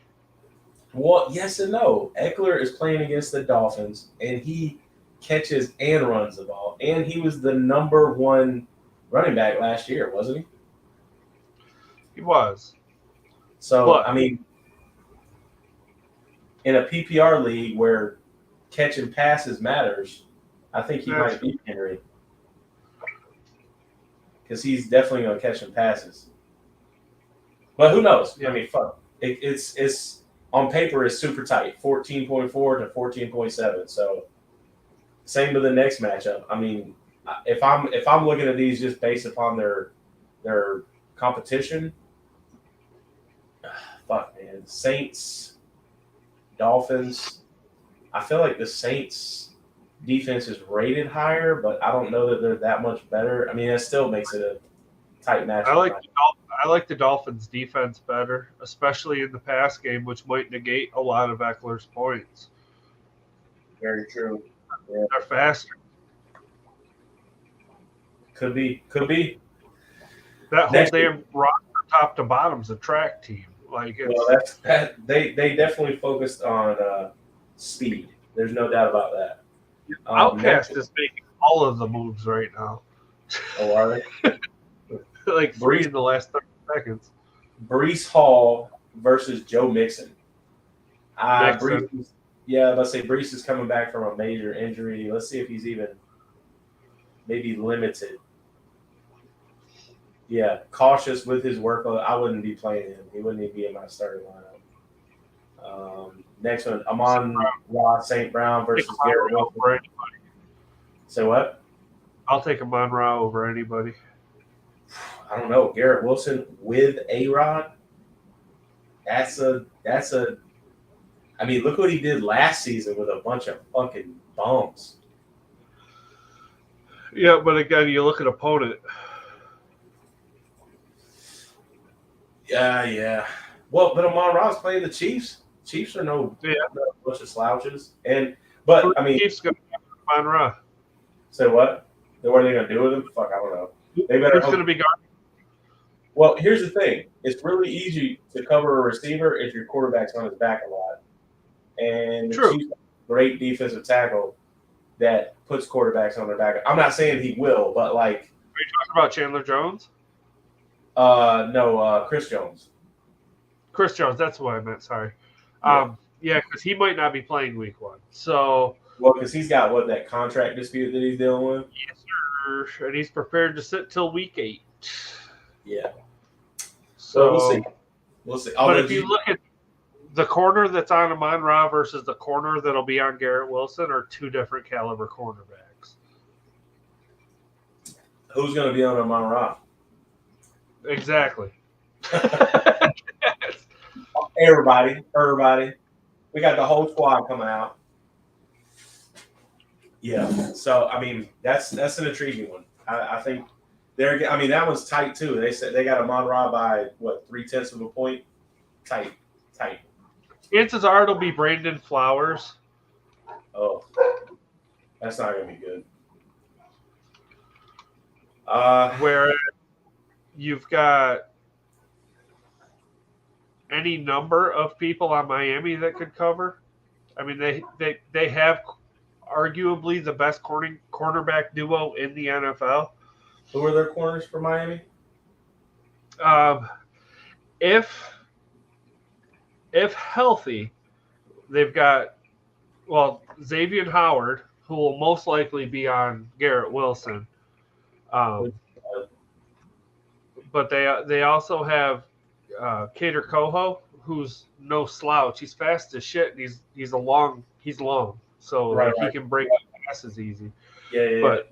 Well, yes and no. Eckler is playing against the Dolphins, and he catches and runs the ball. And he was the number 1 running back last year, wasn't he? He was. So, in a PPR league where catching passes matters, I think he might beat Henry. Because he's definitely going to catch some passes. But who knows? Yeah. I mean, fuck. It's on paper, it's super tight. 14.4 to 14.7. So, same with the next matchup. I mean, if I'm looking at these just based upon their competition, fuck, man. Saints, Dolphins. I feel like the Saints defense is rated higher, but I don't know that they're that much better. I mean, that still makes it a tight match. I like the Dolphins' defense better, especially in the pass game, which might negate a lot of Eckler's points. Very true. Yeah. They're faster. Could be. That whole damn roster, top to bottom's a track team. They definitely focused on speed. There's no doubt about that. Outcast is making all of the moves right now. Oh, are they? Like 3 in the last 30 seconds. Breece Hall versus Joe Mixon. Breece is coming back from a major injury. Let's see if he's even maybe limited. Yeah, cautious with his workload. I wouldn't be playing him. He wouldn't even be in my starting lineup. Next one, Amon-Ra St. Brown versus Garrett Wilson. Say what? I'll take Amon-Ra over anybody. I don't know. Garrett Wilson with A-Rod. That's a I mean, look what he did last season with a bunch of fucking bums. Yeah, but again, you look at opponent. Yeah. Well, but Amon-Ra's playing the Chiefs. Chiefs are no bunch of slouches. But I mean, Chiefs going to have Amon-Ra. Say what? What are they going to do with him? Fuck, I don't know. They better. Who's going to be guarding? Well, here's the thing. It's really easy to cover a receiver if your quarterback's on his back a lot. And the Chiefs have a great defensive tackle that puts quarterbacks on their back. I'm not saying he will, but like. Are you talking about Chandler Jones? No, Chris Jones. Chris Jones, that's what I meant, sorry. Yeah, because he might not be playing week 1. So. Well, because he's got, that contract dispute that he's dealing with? Yes, sir. And he's prepared to sit till week 8. Yeah. So we'll see. But if you look at the corner that's on Amon-Ra versus the corner that'll be on Garrett Wilson are 2 different caliber cornerbacks. Who's going to be on Amon-Ra? Exactly. Everybody. We got the whole squad coming out. Yeah. So I mean, that's an intriguing one. I think that one's tight too. They said they got Amon-Ra by 0.3 of a point. Tight. Chances are it'll be Brandon Flowers. Oh, that's not gonna be good. Where you've got any number of people on Miami that could cover. I mean, they have arguably the best cornerback duo in the NFL. Who are their corners for Miami? If healthy, they've got Xavier Howard, who will most likely be on Garrett Wilson. But they also have Kader Coho, who's no slouch. He's fast as shit, and he's long. So he can break passes easy. Yeah. But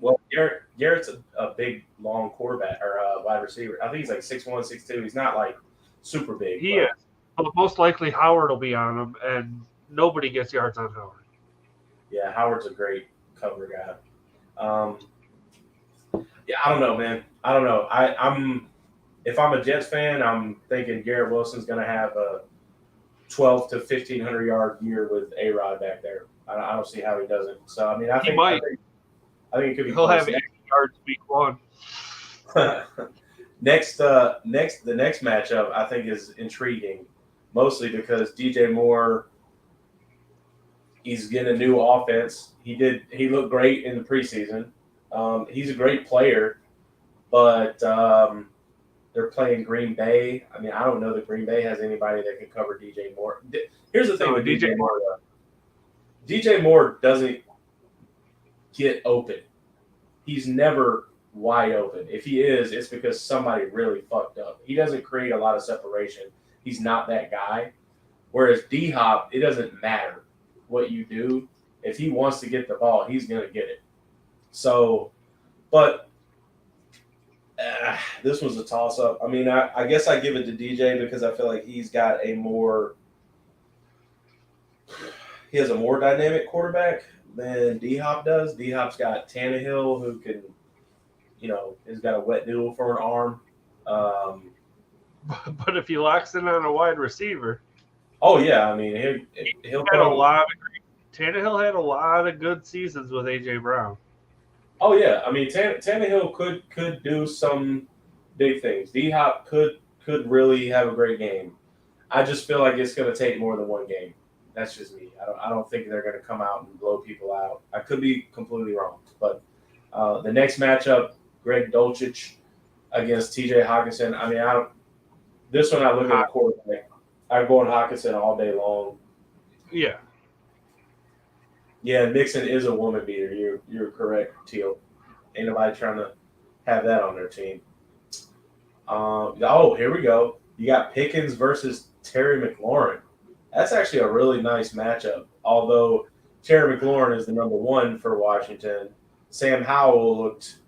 Garrett's a big, long quarterback or wide receiver. I think he's like 6'1", 6'2". He's not like super big. He is. But most likely Howard will be on him, and nobody gets yards on Howard. Yeah, Howard's a great cover guy. Yeah, I don't know, man. I don't know. If I'm a Jets fan, I'm thinking Garrett Wilson's going to have a 12 to 1,500 yard year with A-Rod back there. I don't see how he doesn't. So I mean, I think it could be. He'll have 80 yards week 1. The next matchup I think is intriguing, mostly because DJ Moore. He's getting a new offense. He looked great in the preseason. He's a great player, but they're playing Green Bay. I mean, I don't know that Green Bay has anybody that can cover DJ Moore. Here's the thing with DJ Moore. DJ Moore doesn't get open. He's never wide open. If he is, it's because somebody really fucked up. He doesn't create a lot of separation. He's not that guy. Whereas D-Hop, it doesn't matter what you do. If he wants to get the ball, he's going to get it. So, but this was a toss-up. I mean, I guess I give it to DJ because I feel like he's got he has a more dynamic quarterback than D-Hop does. D-Hop's got Tannehill, who can, has got a wet noodle for an arm. But if he locks in on a wide receiver. Oh, yeah. I mean, he'll had a lot of Tannehill had a lot of good seasons with A.J. Brown. Oh, yeah. I mean, Tannehill could do some big things. D-Hop could really have a great game. I just feel like it's going to take more than one game. That's just me. I don't think they're going to come out and blow people out. I could be completely wrong. But the next matchup, Greg Dulcich against T.J. Hockenson. I mean, this one I look at the quarterback. I'm going Hockenson all day long. Yeah. Yeah, Mixon is a woman beater. You're correct, Teal. Ain't nobody trying to have that on their team. Here we go. You got Pickens versus Terry McLaurin. That's actually a really nice matchup. Although Terry McLaurin is the number 1 for Washington, Sam Howell looked,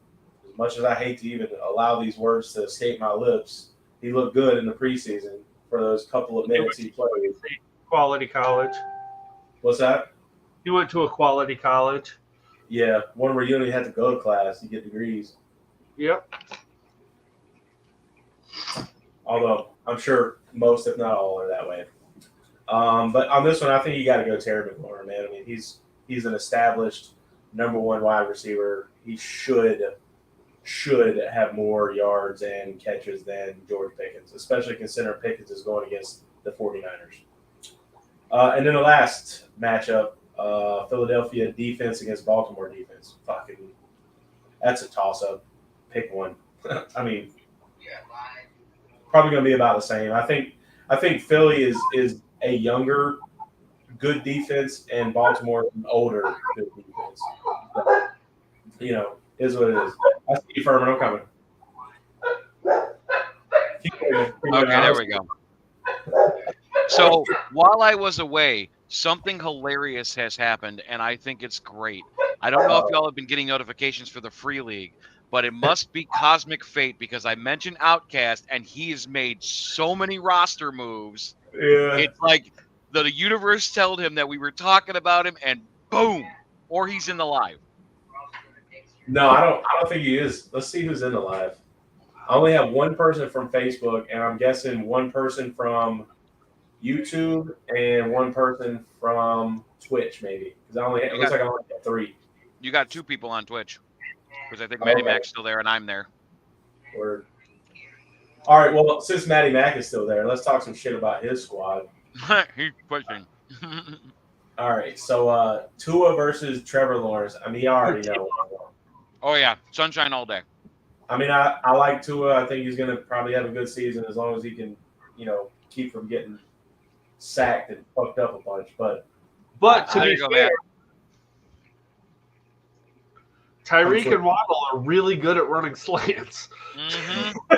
as much as I hate to even allow these words to escape my lips, he looked good in the preseason for those couple of minutes he played. Quality college. What's that? He went to a quality college. Yeah, one where you don't even have to go to class. You get degrees. Yep. Although I'm sure most, if not all, are that way. But on this one, I think you got to go Terry McLaurin, man. I mean, he's an established #1 wide receiver. He should have more yards and catches than George Pickens, especially considering Pickens is going against the 49ers. And then the last matchup, Philadelphia defense against Baltimore defense. Fucking, that's a toss-up. Pick one. I mean, probably going to be about the same. I think Philly is a younger, good defense, and Baltimore an older, good defense. But, you know, is what it is. I see you, Furman. I'm coming. Okay, there we go. So while I was away, something hilarious has happened, and I think it's great. I don't know if y'all have been getting notifications for the Free League, but it must be cosmic fate because I mentioned Outcast, and he has made so many roster moves. Yeah. It's like the universe told him that we were talking about him, and boom, or he's in the live. No, I don't think he is. Let's see who's in the live. I only have one person from Facebook, and I'm guessing one person from YouTube and one person from Twitch, maybe. Because it looks like I only have 3. You got 2 people on Twitch because I think Matty Mac's still there and I'm there. Word. All right, well, since Matty Mac is still there, let's talk some shit about his squad. He's pushing. All right, so Tua versus Trevor Lawrence. I mean, you already know. Oh, yeah. Sunshine all day. I mean, I like Tua. I think he's going to probably have a good season as long as he can, keep from getting sacked and fucked up a bunch. But to be fair, Tyreek and Waddle are really good at running slants. Mm-hmm.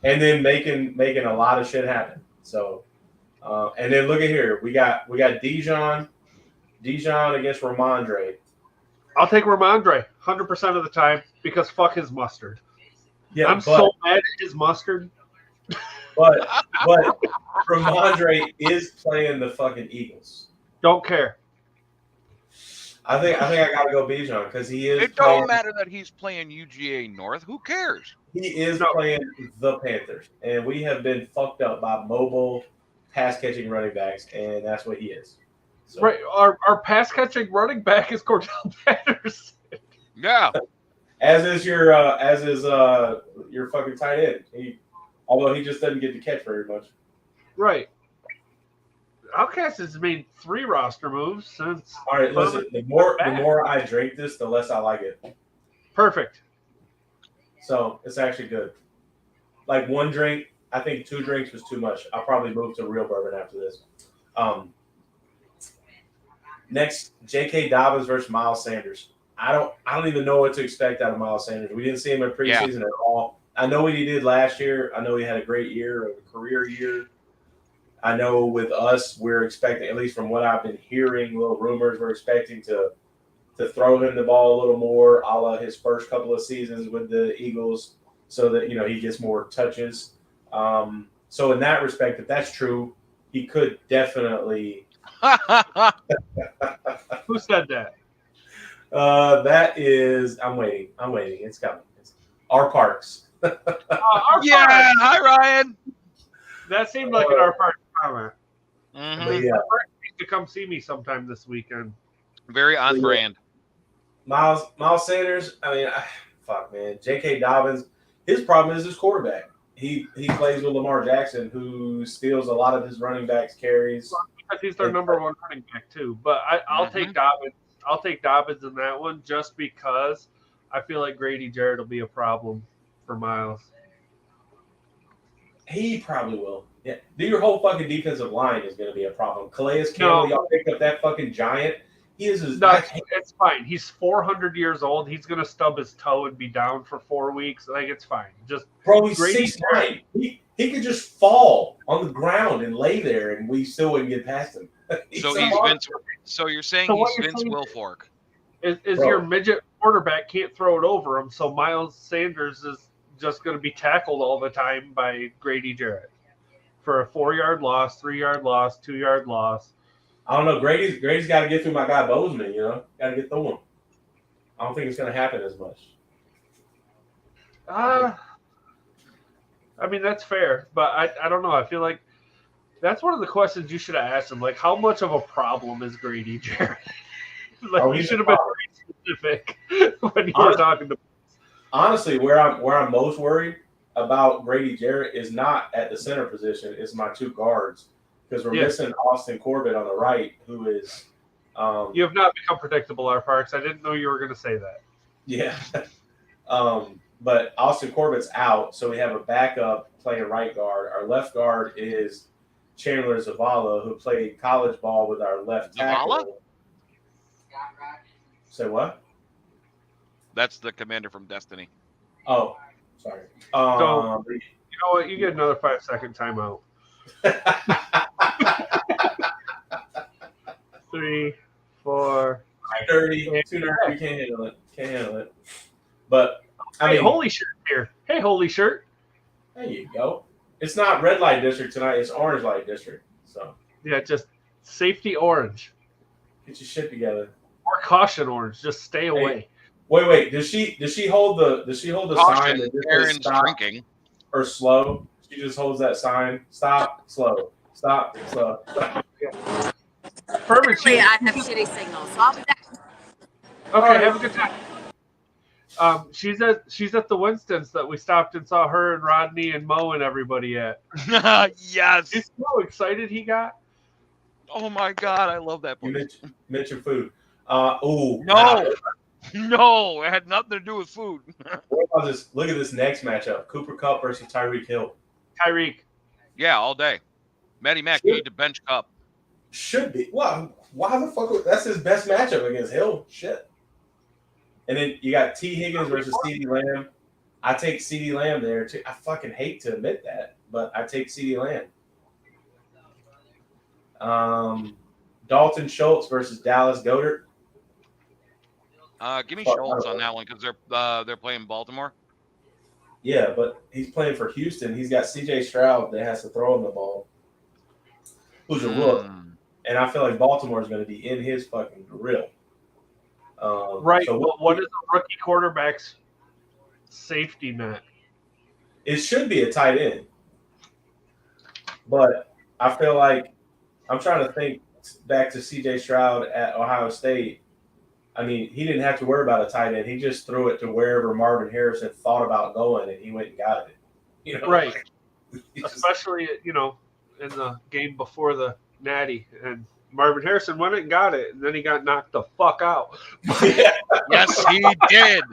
And then making a lot of shit happen. So, and then look at here. We got Dijon against Ramondre. I'll take Ramondre 100% of the time because fuck his mustard. Yeah, I'm so mad at his mustard. But Ramondre is playing the fucking Eagles. Don't care. I think I gotta go Bijan because he is. It don't matter that he's playing UGA North. Who cares? He is playing the Panthers, and we have been fucked up by mobile pass catching running backs, and that's what he is. So. Right, our pass catching running back is Cordell Patterson. Yeah. As is your fucking tight end. Although he just doesn't get to catch very much. Right. Outcast has made 3 roster moves since. All right, listen. The more I drink this, the less I like it. Perfect. So it's actually good. Like 1 drink, I think 2 drinks was too much. I'll probably move to real bourbon after this. Next, J.K. Dobbins versus Miles Sanders. I don't even know what to expect out of Miles Sanders. We didn't see him in preseason at all. I know what he did last year. I know he had a great year, a career year. I know with us, we're expecting, at least from what I've been hearing, little rumors, we're expecting to throw him the ball a little more, a la his first couple of seasons with the Eagles, so that he gets more touches. So in that respect, if that's true, he could definitely. Who said that? That is, I'm waiting. It's coming. Our Parks. Yeah, hi Ryan. That seemed like an our Parks comment. Mm-hmm. Yeah. To come see me sometime this weekend. Very on brand. Miles Sanders. I mean, fuck man. J.K. Dobbins. His problem is his quarterback. He plays with Lamar Jackson, who steals a lot of his running backs carries. Because he's their number 1 running back too. But I'll take Dobbins. I'll take Dobbins in that one just because I feel like Grady Jarrett will be a problem for Miles. He probably will. Yeah. Your whole fucking defensive line is going to be a problem. Calais Campbell, y'all picked up that fucking giant. He is his. No, it's fine. He's 400 years old. He's going to stub his toe and be down for 4 weeks. Like, it's fine. Just bro, he's 6'9". He could just fall on the ground and lay there, and we still wouldn't get past him. So he's Vince. So you're saying he's Vince Wilfork? Is your midget quarterback can't throw it over him? So Miles Sanders is just going to be tackled all the time by Grady Jarrett for a 4-yard loss, 3-yard loss, 2-yard loss. I don't know. Grady's got to get through my guy Bozeman. You know, got to get through him. I don't think it's going to happen as much. I mean, that's fair, but I don't know. I feel like that's one of the questions you should have asked him. Like, how much of a problem is Grady Jarrett? You should have been very specific when you were talking to. Honestly, where I'm most worried about Grady Jarrett is not at the center position. It's my two guards because we're missing Austin Corbett on the right, who is. You have not become predictable, R. Parks. I didn't know you were going to say that. Yeah. But Austin Corbett's out, so we have a backup playing right guard. Our left guard is Chandler Zavala, who played college ball with our left tackle. Zavala? Say what? That's the commander from Destiny. Oh, sorry. So, you know what? You get another 5-second timeout. 3, 4, 30, 230. You can't handle it. But I mean, holy shirt here. Hey, holy shirt. There you go. It's not red light district tonight. It's orange light district. So yeah, just safety orange. Get your shit together. Or caution orange. Just stay away. Wait. Does she hold the sign that Aaron's stop drinking or slow? She just holds that sign. Stop, slow. Stop, slow. Yeah. Perfect. I have shitty signals, so I'll be back. Okay, have a good time. She's at the Winston's that we stopped and saw her and Rodney and Mo and everybody at. Yes. He's so excited he got. Oh my God, I love that place. You mentioned food. No, it had nothing to do with food. What about this? Look at this next matchup: Cooper Kupp versus Tyreek Hill. Tyreek. Yeah, all day. Matty Mac, you need to bench Kupp. Should be. Well, why the fuck? That's his best matchup against Hill. Shit. And then you got T. Higgins versus CeeDee Lamb. I take CeeDee Lamb there too. I fucking hate to admit that, but I take CeeDee Lamb. Dalton Schultz versus Dallas Goedert. Give me Schultz on that one because they're playing Baltimore. Yeah, but he's playing for Houston. He's got C.J. Stroud that has to throw him the ball, who's a rook. And I feel like Baltimore is going to be in his fucking grill. Right. So what is a rookie quarterback's safety net? It should be a tight end. But I feel like I'm trying to think back to C.J. Stroud at Ohio State. I mean, he didn't have to worry about a tight end. He just threw it to wherever Marvin Harrison thought about going, and he went and got it. You know? Right. Especially, in the game before the Natty. And Marvin Harrison went and got it, and then he got knocked the fuck out. Yes, he did.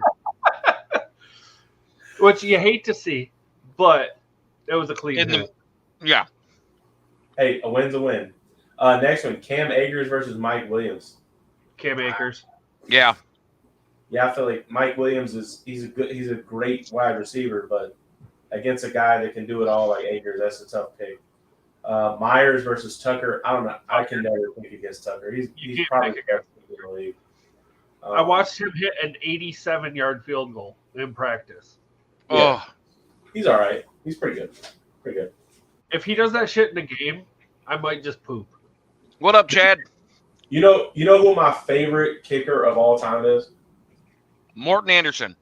Which you hate to see, but it was a clean hit. Yeah. Hey, a win's a win. Next one, Cam Akers versus Mike Williams. Cam Akers. Yeah. Yeah, I feel like Mike Williams he's a great wide receiver, but against a guy that can do it all like Akers, that's a tough pick. Myers versus Tucker. I don't know. I can never pick against Tucker. He's probably the best in the league. I watched him hit an 87-yard field goal in practice. Yeah. He's all right. He's pretty good. Pretty good. If he does that shit in a game, I might just poop. What up, Chad? You know who my favorite kicker of all time is? Morton Anderson.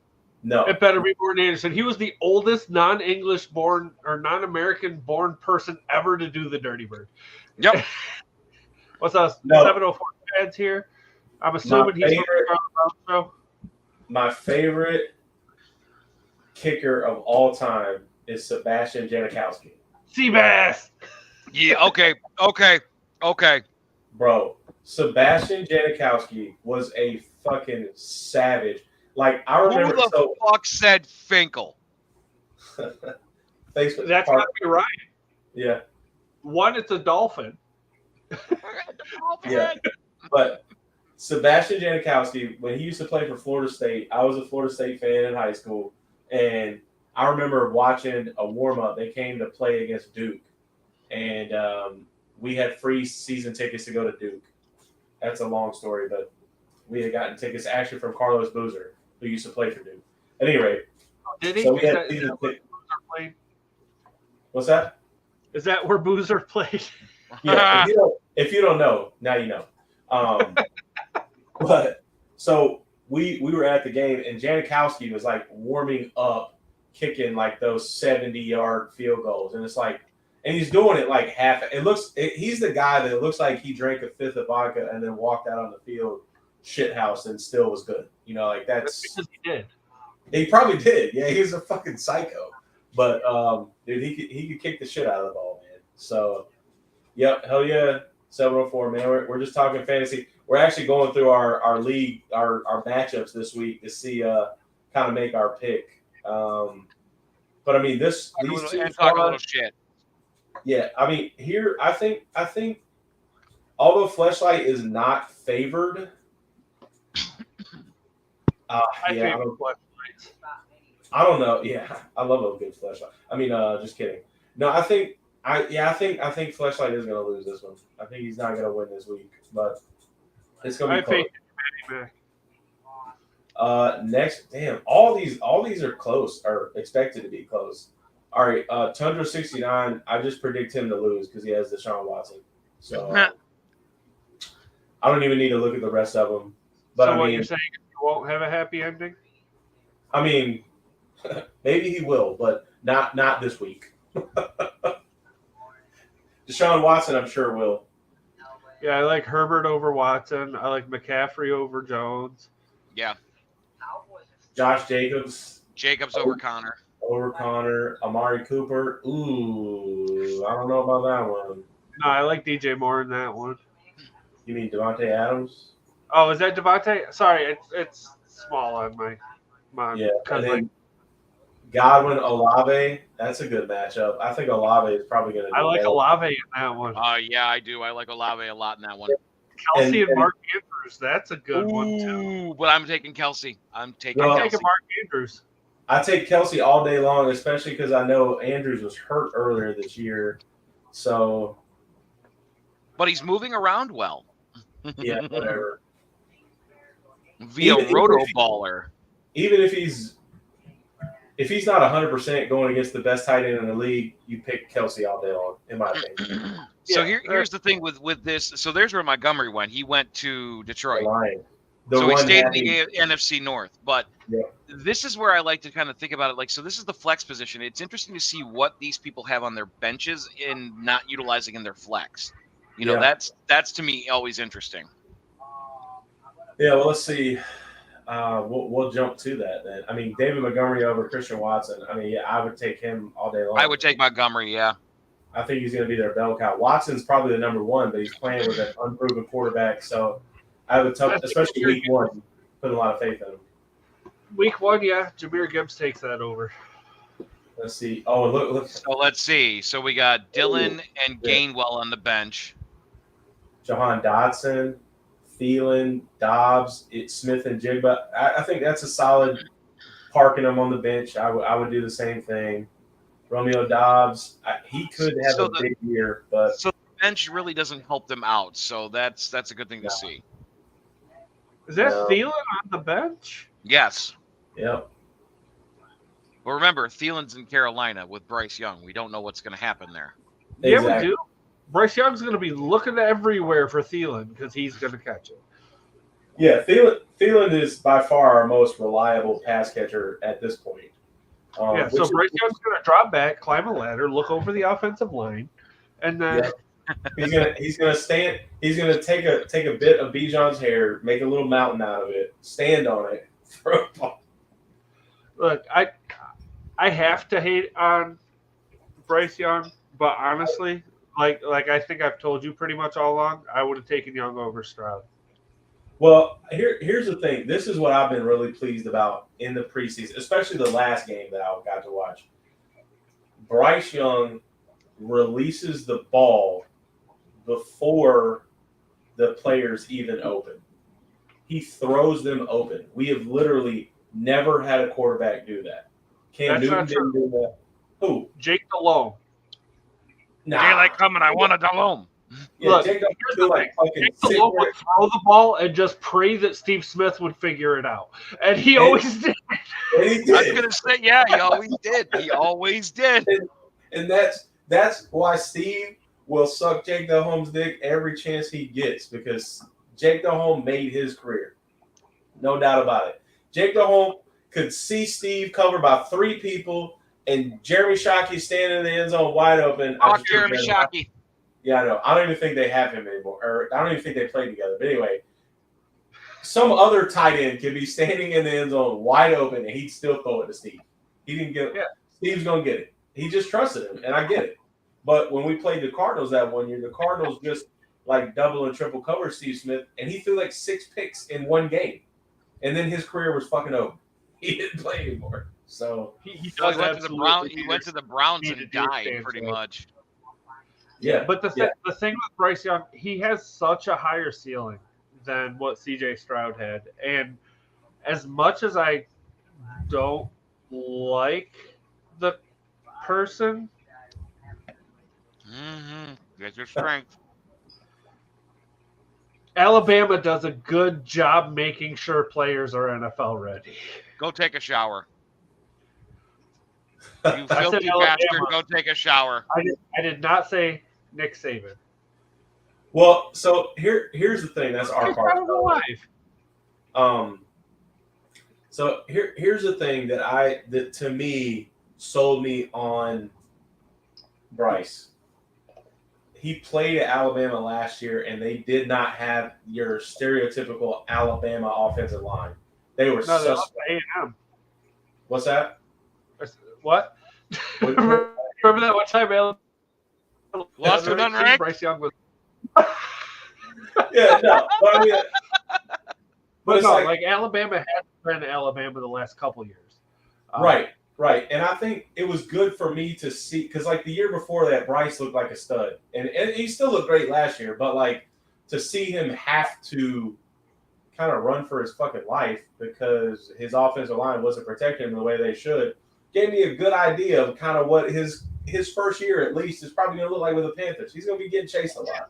No. It better be Morton Anderson. He was the oldest non-English born or non-American born person ever to do the Dirty Bird. Yep. What's us? No. 704 Chad's here. I'm assuming he's from the show. My favorite kicker of all time is Sebastian Janikowski. Seabass. Yeah, okay. Bro, Sebastian Janikowski was a fucking savage. Like, I remember. Who the fuck said Finkel? Thanks for That's got to be right. Yeah. One, it's a dolphin. Yeah. But Sebastian Janikowski, when he used to play for Florida State, I was a Florida State fan in high school. And I remember watching a warm-up. They came to play against Duke. And we had free season tickets to go to Duke. That's a long story, but we had gotten tickets actually from Carlos Boozer, who used to play for Duke. At any rate, did he? So we had played? what's that? Is that where Boozer played? Yeah, if you don't know, now you know. But so we were at the game, and Janikowski was like warming up, kicking like those 70-yard field goals, and it's like, and he's doing it like half. He's the guy that looks like he drank a fifth of vodka and then walked out on the field, shithouse, and still was good. Like that's because he did. He probably did. Yeah, he was a fucking psycho. But dude, he could kick the shit out of the ball, man. So, yep, hell yeah, 704, man. We're just talking fantasy. We're actually going through our league, our matchups this week to see kind of make our pick. But I mean, these two and talk a little shit. Yeah, I mean, here I think although Fleshlight is not favored, I don't know. Yeah, I love a good Fleshlight. I mean, just kidding. No, I think Fleshlight is going to lose this one. I think he's not going to win this week, but it's going to be close. Next, damn, all these are close, or expected to be close. All right, Tundra 69. I just predict him to lose because he has Deshaun Watson. So I don't even need to look at the rest of them. But what you're saying is you won't have a happy ending? I mean, maybe he will, but not this week. Deshaun Watson, I'm sure will. Yeah, I like Herbert over Watson. I like McCaffrey over Jones. Yeah. Josh Jacobs. Over Connor. Over Connor. Amari Cooper. Ooh, I don't know about that one. No, I like DJ Moore in that one. You mean Devontae Adams? Oh, is that Devontae? Sorry, it's small on my yeah. And then Godwin, Olave. That's a good matchup. I think Olave is probably going to. I like Olave in that one. Yeah, I do. I like Olave a lot in that one. Kelsey and Mark Andrews. That's a good one too. But I'm taking Kelsey. I'm taking Mark Andrews. I take Kelsey all day long, especially because I know Andrews was hurt earlier this year. So. But he's moving around well. Yeah, whatever. Via Roto-Baller. Even if he's not 100% going against the best tight end in the league, you pick Kelsey all day long, in my opinion. So here's the thing with this. So there's where Montgomery went. He went to Detroit. So he stayed in the NFC North. But this is where I like to kind of think about it. Like, so this is the flex position. It's interesting to see what these people have on their benches and not utilizing in their flex. That's to me always interesting. Yeah, well, let's see. We'll jump to that then. I mean, David Montgomery over Christian Watson. I mean, yeah, I would take him all day long. I would take Montgomery, yeah. I think he's going to be their bell cow. Watson's probably the number one, but he's playing with an unproven quarterback. So I would tell, especially week one, put a lot of faith in him. Week one, yeah. Jahmyr Gibbs takes that over. Let's see. Oh, look. So let's see. So we got Dillon and Gainwell on the bench. Jahan Dotson, Thielen, Dobbs, Smith and Jigba. I think that's a solid parking him on the bench. I would do the same thing. Romeo Dobbs, he could have a big year, but so the bench really doesn't help them out. So that's a good thing to see. Is that Thielen on the bench? Yes. Yep. But remember, Thielen's in Carolina with Bryce Young. We don't know what's going to happen there. Exactly. Yeah, we do. Bryce Young's going to be looking everywhere for Thielen because he's going to catch it. Yeah, Thielen is by far our most reliable pass catcher at this point. So Bryce Young's going to drop back, climb a ladder, look over the offensive line, and then he's gonna stand. He's gonna take a bit of Bijan's hair, make a little mountain out of it, stand on it, throw a ball. Look, I have to hate on Bryce Young, but honestly, like I think I've told you pretty much all along, I would have taken Young over Stroud. Well, here's the thing. This is what I've been really pleased about in the preseason, especially the last game that I got to watch. Bryce Young releases the ball before the players even open. He throws them open. We have literally never had a quarterback do that. Cam Newton didn't do that. Who? Jake Delhomme. Daylight coming. I want a Delhomme. Yeah, look, Jake Delhomme would throw the ball and just pray that Steve Smith would figure it out. And he always did. And he did. I was going to say, yeah, he always did. He always did. And that's why Steve will suck Jake Delhomme's dick every chance he gets because Jake Delhomme made his career. No doubt about it. Jake Delhomme could see Steve covered by 3 people and Jeremy Shockey standing in the end zone wide open. Jeremy Shockey. Yeah, I know. I don't even think they have him anymore. Or I don't even think they play together. But anyway, some other tight end could be standing in the end zone wide open and he'd still throw it to Steve. He didn't get it. Yeah. Steve's going to get it. He just trusted him, and I get it. But when we played the Cardinals that one year, the Cardinals just like double and triple covered Steve Smith, and he threw like 6 picks in one game. And then his career was fucking over. He didn't play anymore. So he went to the Browns. He went to the Browns and died pretty much. Yeah, but the thing with Bryce Young, he has such a higher ceiling than what CJ Stroud had, and as much as I don't like the person, That's your strength. Alabama does a good job making sure players are NFL ready. Go take a shower. You filthy bastard, go take a shower. I did not say Nick Saban. Well, so here's the thing. That's our part. So here's the thing that to me sold me on Bryce. He played at Alabama last year, and they did not have your stereotypical Alabama offensive line. They were suspect. A&M. What's that? What? Remember that one time Alabama lost to unranked? Bryce Young was. Yeah, no. But I mean, but no, like Alabama has been Alabama the last couple years. Right. And I think it was good for me to see, because like the year before that, Bryce looked like a stud. And he still looked great last year, but like to see him have to kind of run for his fucking life because his offensive line wasn't protecting him the way they should, gave me a good idea of kind of what his first year at least is probably going to look like with the Panthers. He's going to be getting chased a lot.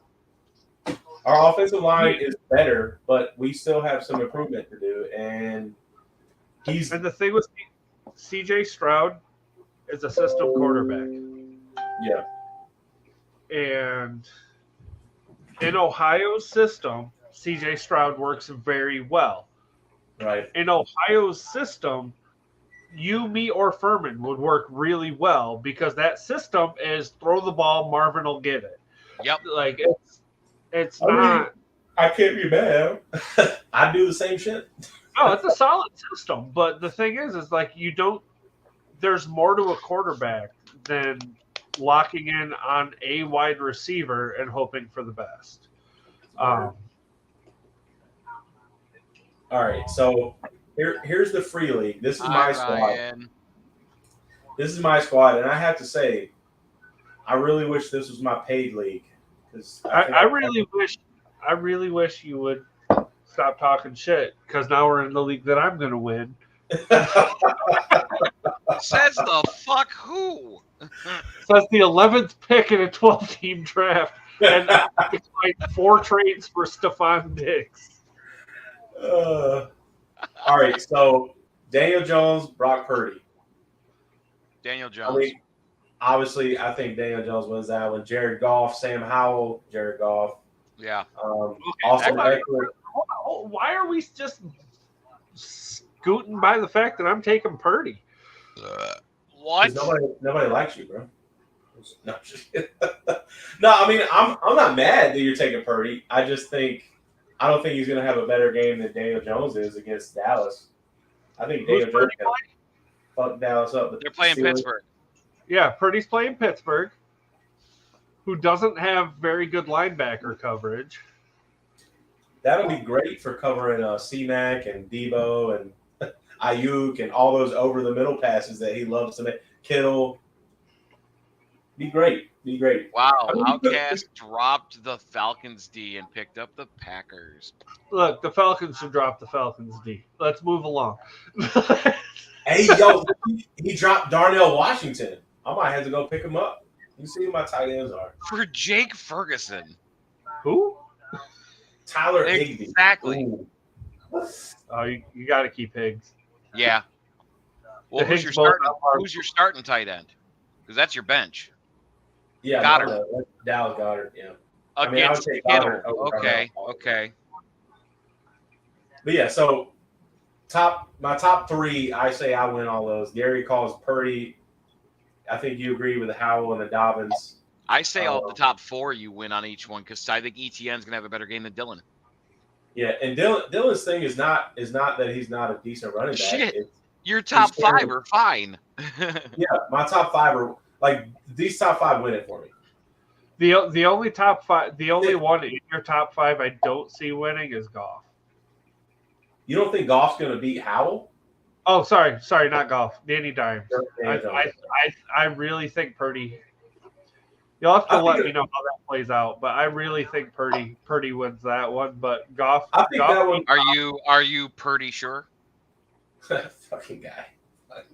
Our offensive line is better, but we still have some improvement to do. And the thing with CJ Stroud is a system quarterback. Yeah. And in Ohio's system, CJ Stroud works very well. Right. In Ohio's system, you, me, or Furman would work really well because that system is throw the ball, Marvin will get it. Yep. Like it's not. I can't be mad. I do the same shit. No, it's a solid system, but the thing is like there's more to a quarterback than locking in on a wide receiver and hoping for the best. All right, so here's the free league. This is my squad. This is my squad, and I have to say, I really wish this was my paid league. I really wish you would stop talking shit because now we're in the league that I'm going to win. Says the fuck who? Says the 11th pick in a 12-team draft, and it's like 4 trades for Stephon Diggs. All right, so Daniel Jones, Brock Purdy. Daniel Jones. I mean, obviously, I think Daniel Jones wins that one. Jared Goff, Sam Howell, Jared Goff. Yeah. Austin Eckler. Why are we just scooting by the fact that I'm taking Purdy? What? Nobody likes you, bro. No, no, I mean, I'm not mad that you're taking Purdy. I don't think he's going to have a better game than Daniel Jones is against Dallas. I think Daniel Jones can fuck Dallas up. They're playing Pittsburgh. Yeah, Purdy's playing Pittsburgh, who doesn't have very good linebacker coverage. That'll be great for covering C-Mac and Debo and Ayuk and all those over-the-middle passes that he loves to make. Kittle. Be great. Wow, Outcast dropped the Falcons D and picked up the Packers. Look, the Falcons should drop the Falcons D. Let's move along. Hey, yo, he dropped Darnell Washington. I might have to go pick him up. You see who my tight ends are. For Jake Ferguson. Who? Tyler Higbee. Exactly. Ooh. Oh, you got to keep Higgs. Yeah. Well, who's your starting tight end? Because that's your bench. Yeah, Goddard. Dallas Goddard. Yeah. I would Against take Kittle. Goddard over Okay. Darnell. Okay. But yeah, so my top three, I say I win all those. Gary calls Purdy. I think you agree with the Howell and the Dobbins. I say all the top 4 you win on each one because I think ETN's gonna have a better game than Dylan. Yeah, and Dylan's thing is not that he's not a decent running back. Shit. Your top 5 are fine. Yeah, my top 5 are like these top 5 win it for me. The only top 5, the only one in your top 5 I don't see winning is Goff. You don't think Goff's going to beat Howell? Oh, sorry, not Goff. Danny Dimes. Danny Dimes. I really think Purdy. You'll have to let me know how that plays out, but I really think Purdy wins that one. But Goff. I think that one. Are you Purdy sure? Fucking guy.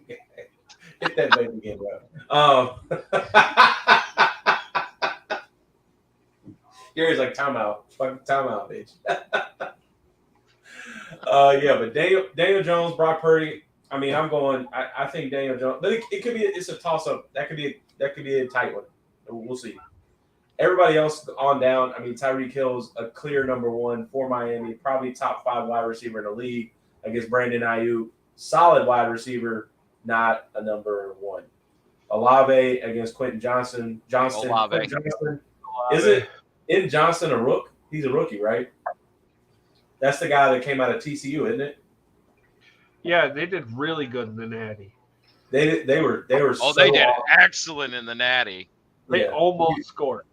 Hit that baby again, bro. Gary's like timeout. Fucking timeout, bitch. Yeah, but Daniel Jones, Brock Purdy. I mean, I think Daniel Jones. But it could be. It's a toss up. That could be a tight one. We'll see. Everybody else on down. I mean, Tyreek Hill's a clear number 1 for Miami. Probably top 5 wide receiver in the league against Brandon Ayuk. Solid wide receiver, not a number 1. Olave against Quentin Johnston. Olave. Isn't Johnson a rook? He's a rookie, right? That's the guy that came out of TCU, isn't it? Yeah, they did really good in the Natty. They were. Oh, they did excellent in the Natty. They almost scored.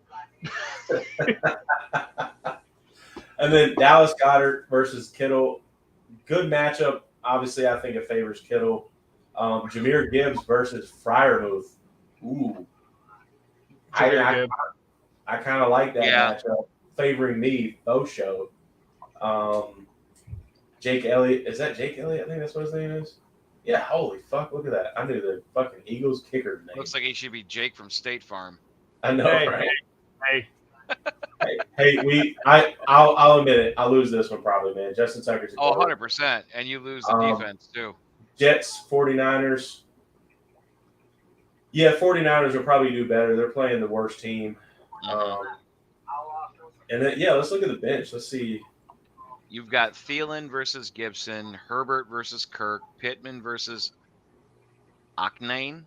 And then Dallas Goedert versus Kittle. Good matchup. Obviously, I think it favors Kittle. Jahmyr Gibbs versus Freiermuth. Ooh. I kind of like that matchup, favoring me, both show. Jake Elliott. Is that Jake Elliott? I think that's what his name is. Yeah, holy fuck, look at that. I knew the fucking Eagles kicker name. Looks like he should be Jake from State Farm. I know, right? Hey. I'll admit it. I'll lose this one probably, man. Justin Tucker's 100%. And you lose the defense, too. Jets, 49ers. Yeah, 49ers will probably do better. They're playing the worst team. And then, let's look at the bench. Let's see. You've got Thielen versus Gibson, Herbert versus Kirk, Pittman versus Akane,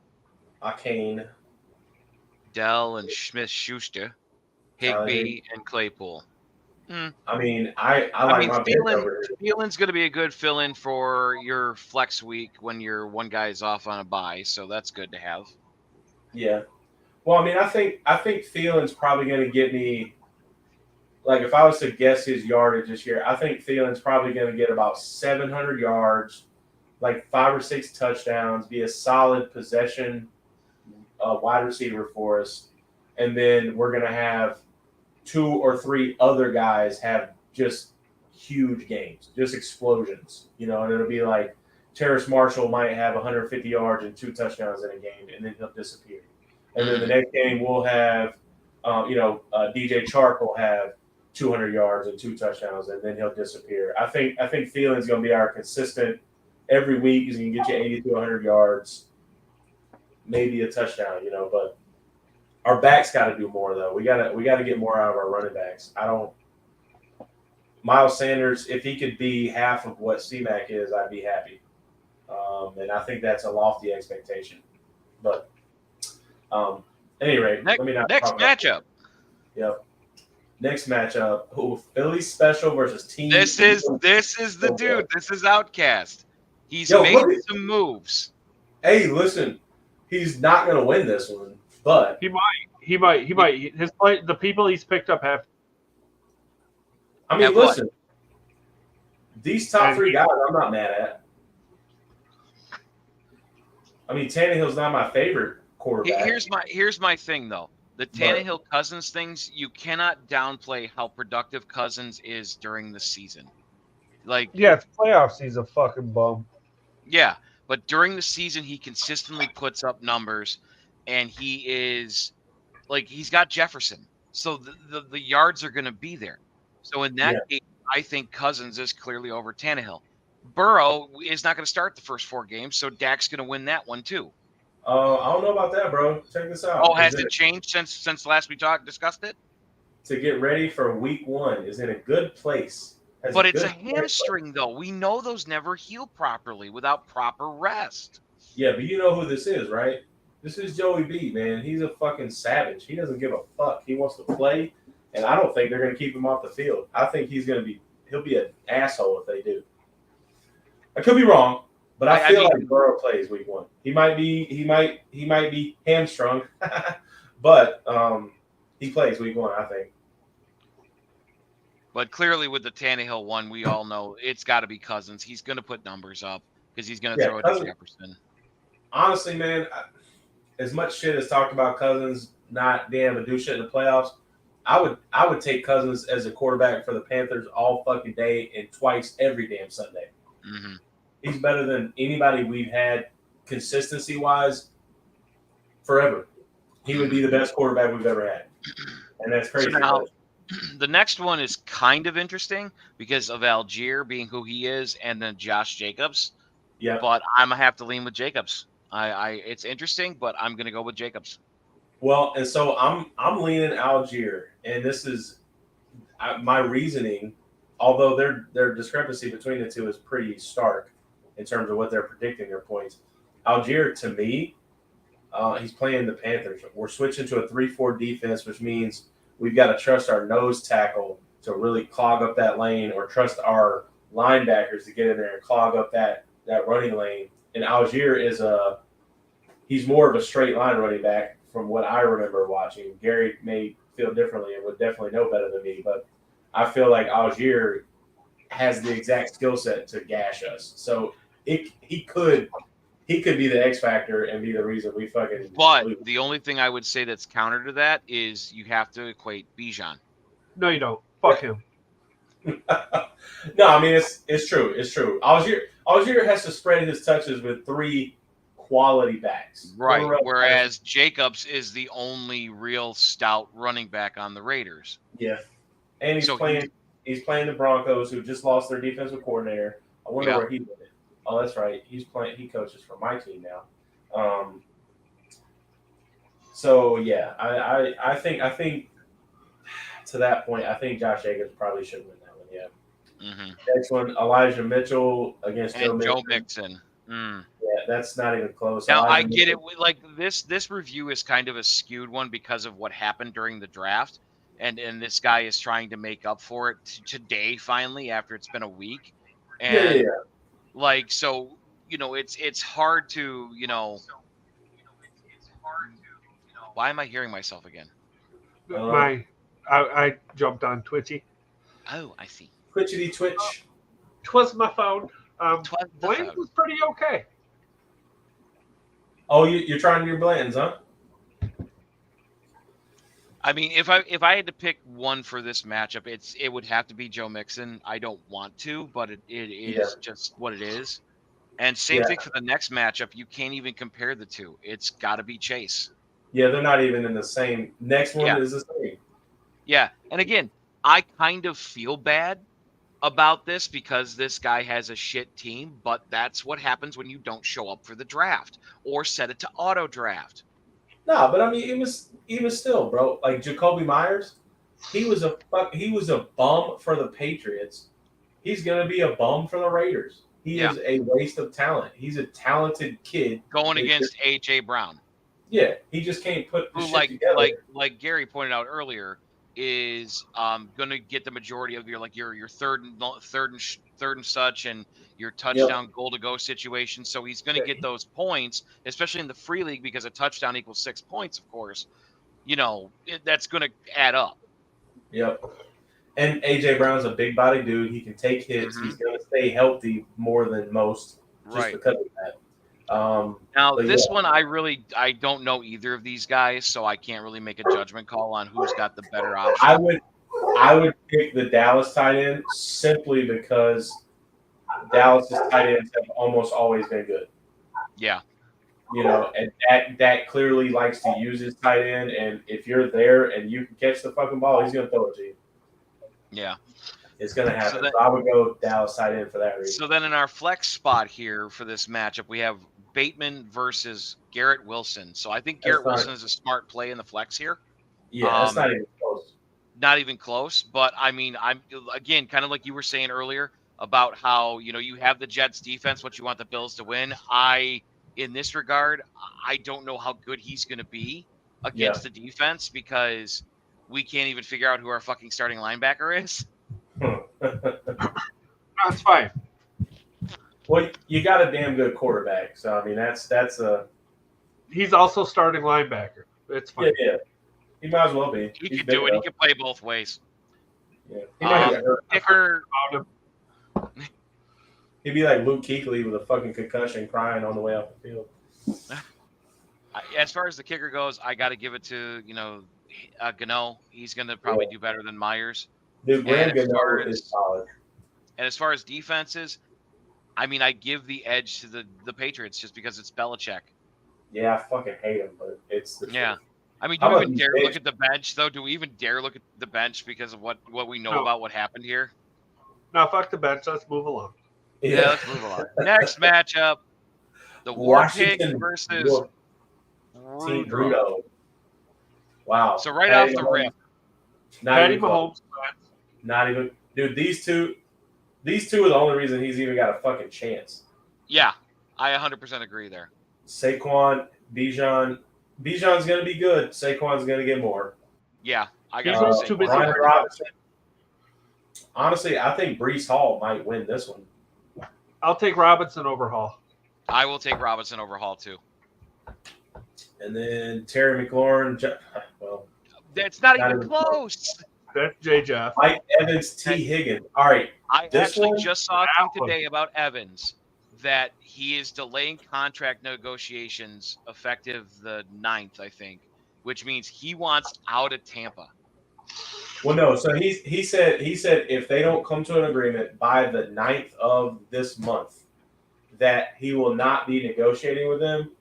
Dell and Smith-Schuster, Higbee and Claypool. I mean, I like my bench over here. Thielen's going to be a good fill-in for your flex week when your one guy is off on a bye, so that's good to have. Yeah. Well, I mean, I think Thielen's probably going to get me. Like, if I was to guess his yardage this year, I think Thielen's probably going to get about 700 yards, like 5 or 6 touchdowns, be a solid possession wide receiver for us. And then we're going to have 2 or 3 other guys have just huge games, just explosions, and it'll be like Terrace Marshall might have 150 yards and 2 touchdowns in a game, and then he'll disappear. And then the next game we'll have, DJ Chark will have 200 yards and 2 touchdowns, and then he'll disappear. I think Thielen's going to be our consistent every week. He's going to get you 80 to 100 yards, maybe a touchdown, but our backs got to do more though. We got to get more out of our running backs. Miles Sanders, if he could be half of what C-Mac is, I'd be happy. And I think that's a lofty expectation. But any rate, next matchup. Yep. Next matchup. Philly Special versus Team. This is the dude. This is Outcast. He's made some moves. Hey, listen, he's not going to win this one, but he might. The people he's picked up have. I mean, listen, these top 3 guys, I'm not mad at. I mean, Tannehill's not my favorite quarterback. Here's my thing though. The Tannehill Cousins things, you cannot downplay how productive Cousins is during the season. It's playoffs. He's a fucking bum. Yeah, but during the season, he consistently puts up numbers, and he is he's got Jefferson, so the yards are going to be there. So in that case, I think Cousins is clearly over Tannehill. Burrow is not going to start the first 4 games, so Dak's going to win that one too. I don't know about that, bro. Check this out. Oh, has it changed since last we discussed it? To get ready for week 1 is in a good place. But it's a hamstring, though. We know those never heal properly without proper rest. Yeah, but you know who this is, right? This is Joey B, man. He's a fucking savage. He doesn't give a fuck. He wants to play, and I don't think they're going to keep him off the field. I think he'll be an asshole if they do. I could be wrong, but I feel like Burrow plays week 1. He might be hamstrung, but he plays week 1, I think. But clearly, with the Tannehill one, we all know it's got to be Cousins. He's going to put numbers up because he's going to throw it to Jefferson. Honestly, man, as much shit as talked about Cousins not being able to do shit in the playoffs, I would take Cousins as a quarterback for the Panthers all fucking day and twice every damn Sunday. Mm-hmm. He's better than anybody we've had consistency-wise forever. He would be the best quarterback we've ever had. And that's crazy. So now, the next one is kind of interesting because of Algier being who he is and then Josh Jacobs. Yeah. But I'm going to have to lean with Jacobs. It's interesting, but I'm going to go with Jacobs. Well, and so I'm leaning Algier, and this is my reasoning, although their discrepancy between the two is pretty stark in terms of what they're predicting their points. Algier, to me, he's playing the Panthers. We're switching to a 3-4 defense, which means we've got to trust our nose tackle to really clog up that lane or trust our linebackers to get in there and clog up that running lane. And Algier he's more of a straight line running back from what I remember watching. Gary may feel differently and would definitely know better than me, but I feel like Algier has the exact skill set to gash us. So he could be the X factor and be the reason we fucking But lose. the only thing I would say that's counter to that is you have to equate Bijan. No, you don't. Fuck him. No, I mean it's true. It's true. Algier has to spread his touches with 3 quality backs. Right. Whereas Jacobs is the only real stout running back on the Raiders. Yeah. And he's playing the Broncos, who just lost their defensive coordinator. I wonder where he went. Oh, that's right. He coaches for my team now. So yeah, I think to that point, I think Josh Jacobs probably should win that one. Yeah. Mm-hmm. Next one, Elijah Mitchell against Joe Mixon. Yeah, that's not even close. Now I get it. Like this review is kind of a skewed one because of what happened during the draft, and this guy is trying to make up for it today finally after it's been a week. And yeah. Like so, it's hard to Why am I hearing myself again? I jumped on Twitchy. Oh, I see. Twitchity Twitch. Twas my phone. Blaine phone. was pretty okay. Oh, you're trying to do Bland's, huh? I mean, if I had to pick one for this matchup, it would have to be Joe Mixon. I don't want to, but it is just what it is. And same thing for the next matchup. You can't even compare the two. It's got to be Chase. Yeah, they're not even in the same. Next one is the same. Yeah, and again, I kind of feel bad about this because this guy has a shit team, but that's what happens when you don't show up for the draft or set it to auto draft. No, but I mean, even still, bro. Like Jacoby Myers, he was a bum for the Patriots. He's gonna be a bum for the Raiders. He is a waste of talent. He's a talented kid going against AJ Brown. Yeah, he just can't put the shit together. Like Gary pointed out earlier, is going to get the majority of your third and such and your touchdown goal to go situation. So he's going to get those points, especially in the free league, because a touchdown equals 6 points. Of course, that's going to add up. Yep. And AJ Brown's a big body dude. He can take hits. Mm-hmm. He's going to stay healthy more than most, just because of that. Now this one, I don't know either of these guys, so I can't really make a judgment call on who's got the better option. I would pick the Dallas tight end simply because Dallas's tight ends have almost always been good. Yeah. And that clearly likes to use his tight end, and if you're there and you can catch the fucking ball, he's gonna throw it to you. Yeah. It's going to happen. So I would go Dallas tight end for that reason. So then in our flex spot here for this matchup, we have Bateman versus Garrett Wilson. So I think That's Garrett fine. Wilson is a smart play in the flex here. Yeah, that's not even close. Not even close. But I mean, I'm again kind of like you were saying earlier about how you have the Jets defense, what you want the Bills to win. In this regard, I don't know how good he's going to be against the defense because we can't even figure out who our fucking starting linebacker is. That's fine. Well, you got a damn good quarterback, so I mean that's a. He's also starting linebacker. It's fine. Yeah. He might as well be. He He's could big do it. enough. He could play both ways. Yeah. He might get hurt. Kicker. He'd be like Luke Kuechly with a fucking concussion, crying on the way off the field. As far as the kicker goes, I got to give it to Gano. He's going to probably do better than Myers. Dude, Graham Gano is solid. And as far as defenses, I mean, I give the edge to the Patriots just because it's Belichick. Yeah, I fucking hate him, but it's the truth. I mean, do we even dare look at the bench, though? Do we even dare look at the bench because of what we know about what happened here? No, fuck the bench. Let's move along. Yeah, let's move on. Next matchup, the War Pigs versus Team Bruto. Wow. So right off the rip. Patty Mahomes. Not even. Dude, these two are the only reason he's even got a fucking chance. Yeah, I 100% agree there. Saquon, Bijan. Bijan's going to be good. Saquon's going to get more. Yeah, I got too busy. Brian Robinson. Honestly, I think Breece Hall might win this one. I'll take Robinson over Hall. I will take Robinson over Hall, too. And then Terry McLaurin. Well, that's not even close. That's J. Jeff. Mike Evans, T. Higgins. All right. I actually just saw a thing today about Evans that he is delaying contract negotiations effective the 9th, I think, which means he wants out of Tampa. Well, no. So he said if they don't come to an agreement by the 9th of this month, that he will not be negotiating with them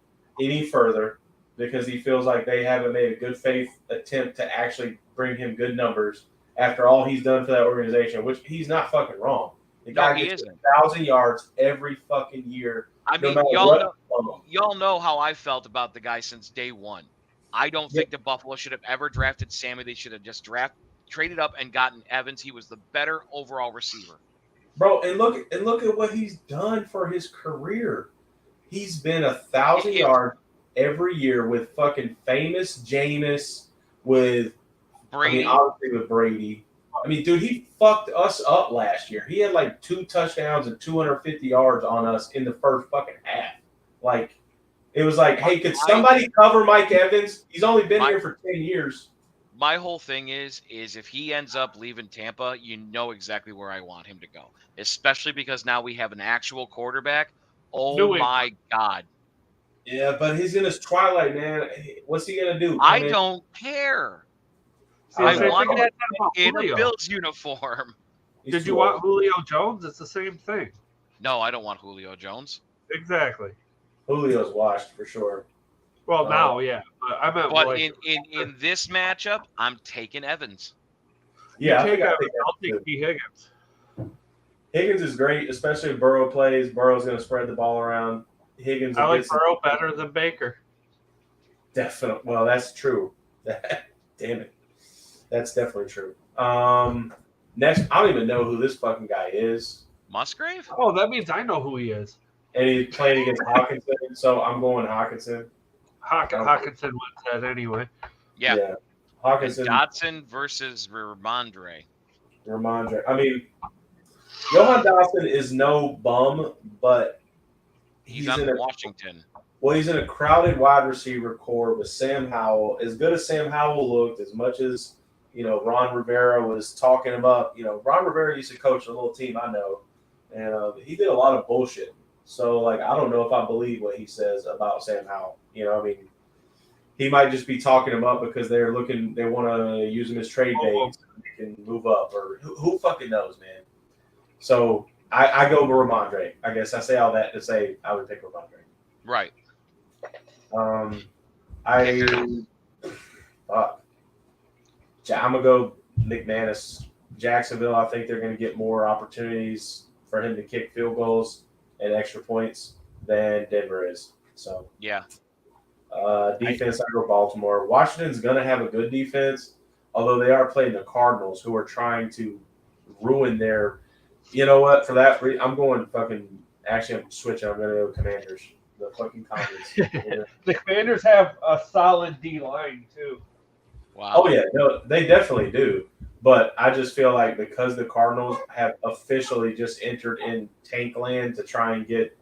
any further because he feels like they haven't made a good faith attempt to actually bring him good numbers after all he's done for that organization, which he's not fucking wrong. The guy gets 1,000 yards every fucking year. I mean, y'all know how I felt about the guy since day one. I don't think the Buffalo should have ever drafted Sammy. They should have just traded up and gotten Evans. He was the better overall receiver. Bro, and look at what he's done for his career. He's been 1,000 yards every year with fucking famous Jameis, with Brady. I mean, obviously with Brady. I mean, dude, he fucked us up last year. He had like 2 touchdowns and 250 yards on us in the first fucking half. Like, it was like, hey, could somebody cover Mike Evans? He's only been here for 10 years. My whole thing is if he ends up leaving Tampa, you know exactly where I want him to go, especially because now we have an actual quarterback. Oh, my God. Yeah, but he's in his twilight, man. What's he going to do? I don't care. I want that in a Bills uniform. Did you want Julio Jones? It's the same thing. No, I don't want Julio Jones. Exactly. Julio's washed for sure. Well, now, yeah. But in this matchup, I'm taking Evans. Yeah, I'll take T. Higgins. Higgins is great, especially if Burrow plays. Burrow's going to spread the ball around. Higgins. I like Burrow better than Baker. Definitely. Well, that's true. Damn it. That's definitely true. Next, I don't even know who this fucking guy is. Musgrave? Oh, that means I know who he is. And he's playing against Hawkinson, so I'm going Hawkinson. Hawkinson wins that anyway. Yeah. Hawkinson. And Dotson versus Ramondre. I mean, Johan Dotson is no bum, but he's on Washington. Well, he's in a crowded wide receiver core with Sam Howell. As good as Sam Howell looked, as much as Ron Rivera was talking him up. Ron Rivera used to coach a little team I know, and he did a lot of bullshit. So, like, I don't know if I believe what he says about Sam Howell. I mean, he might just be talking him up because they want to use him as trade bait so they can move up, or who fucking knows, man. So I go with Ramondre. I guess I say all that to say I would pick Ramondre. Right. I'm gonna go McManus. Jacksonville, I think they're gonna get more opportunities for him to kick field goals and extra points than Denver is. So Yeah. Defense, I go Baltimore. Washington's going to have a good defense, although they are playing the Cardinals, who are trying to ruin their. You know what? For that, I'm going fucking. Actually, I'm switching. I'm going to go Commanders. The fucking Commanders. The Commanders have a solid D line too. Wow. Oh yeah, no, they definitely do. But I just feel like because the Cardinals have officially just entered in tank land to try and get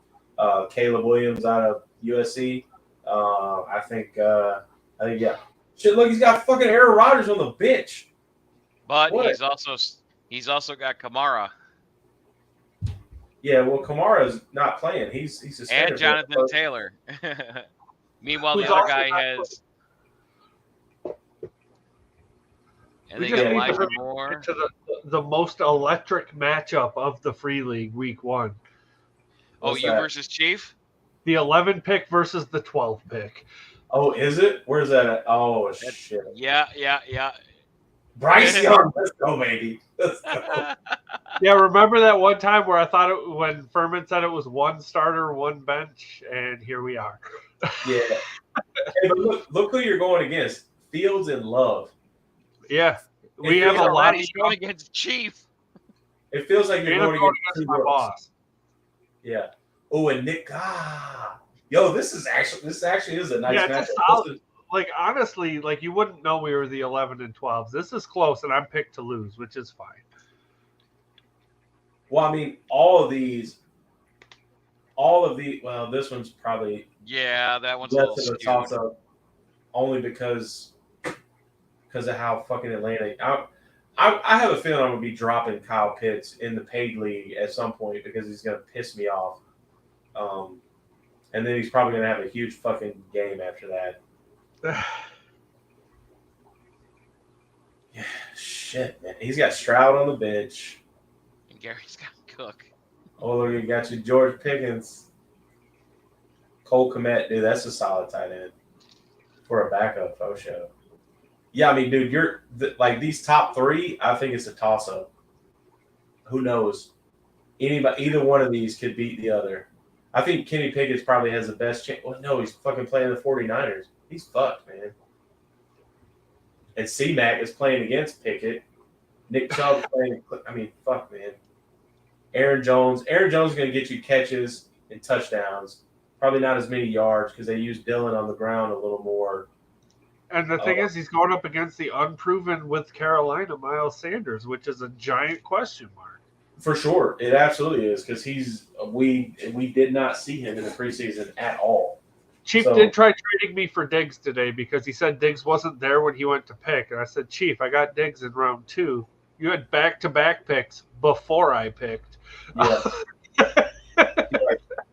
Caleb Williams out of USC, I think yeah. Shit, look, he's got fucking Aaron Rodgers on the bench. But What? he's also got Kamara Yeah, well, Kamara's not playing. He's suspended. and Jonathan Taylor. Meanwhile, the other guy has. And We they just got need to Elijah hurry Moore. into the most electric matchup of the Free League Week 1. What's you that? versus Chief? The 11 pick versus the 12 pick. Oh, is it? Where's that at? Oh shit. Yeah. Bryce Young, let's go, baby. Let's go. Yeah, remember that one time where I thought when Furman said it was one starter, one bench, and here we are. Yeah. Hey, but look who you're going against. Fields and Love. Yeah, we It have feels a lot. He's going against Chief. It feels like you're going against my two girls. boss. Yeah. Oh, and Nick. Yo, this actually is a nice Yeah, matchup. it's a solid. Like honestly, like you wouldn't know we were the 11 and 12s. This is close, and I'm picked to lose, which is fine. Well, I mean, all of these. Well, this one's probably Yeah, that one's a less little of a skewed. toss-up, only because of how fucking Atlanta. I have a feeling I'm gonna be dropping Kyle Pitts in the paid league at some point because he's gonna piss me off. And then he's probably gonna have a huge fucking game after that. Yeah, shit, man. He's got Stroud on the bench. And Gary's got Cook. Oh, look, you got you George Pickens, Cole Kmet. Dude, that's a solid tight end for a backup faux show. Yeah, I mean, dude, like these top three. I think it's a toss-up. Who knows? Either one of these could beat the other. I think Kenny Pickett's probably has the best chance. Well, no, he's fucking playing the 49ers. He's fucked, man. And C-Mac is playing against Pickett. Nick Chubb playing. I mean, fuck, man. Aaron Jones. Aaron Jones is going to get you catches and touchdowns. Probably not as many yards because they use Dylan on the ground a little more. And the thing is, he's going up against the unproven with Carolina, Miles Sanders, which is a giant question mark. For sure, it absolutely is because we did not see him in the preseason at all. Chief did try trading me for Diggs today because he said Diggs wasn't there when he went to pick, and I said, Chief, I got Diggs in round 2. You had back-to-back picks before I picked. Yeah.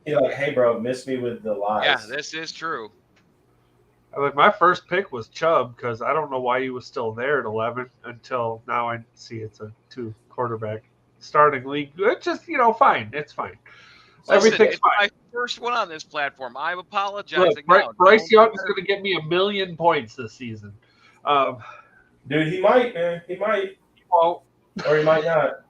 You're like, hey, bro, miss me with the lies. Yeah, this is true. Like my first pick was Chubb because I don't know why he was still there at 11 until now. I see it's a 2 quarterback starting league. It's just fine. It's fine. Everything's it's fine. my first one on this platform. I'm apologizing. Look, Bryce Young is going to get me 1,000,000 points this season. Dude, he might, man. He might. Well, Or he might not.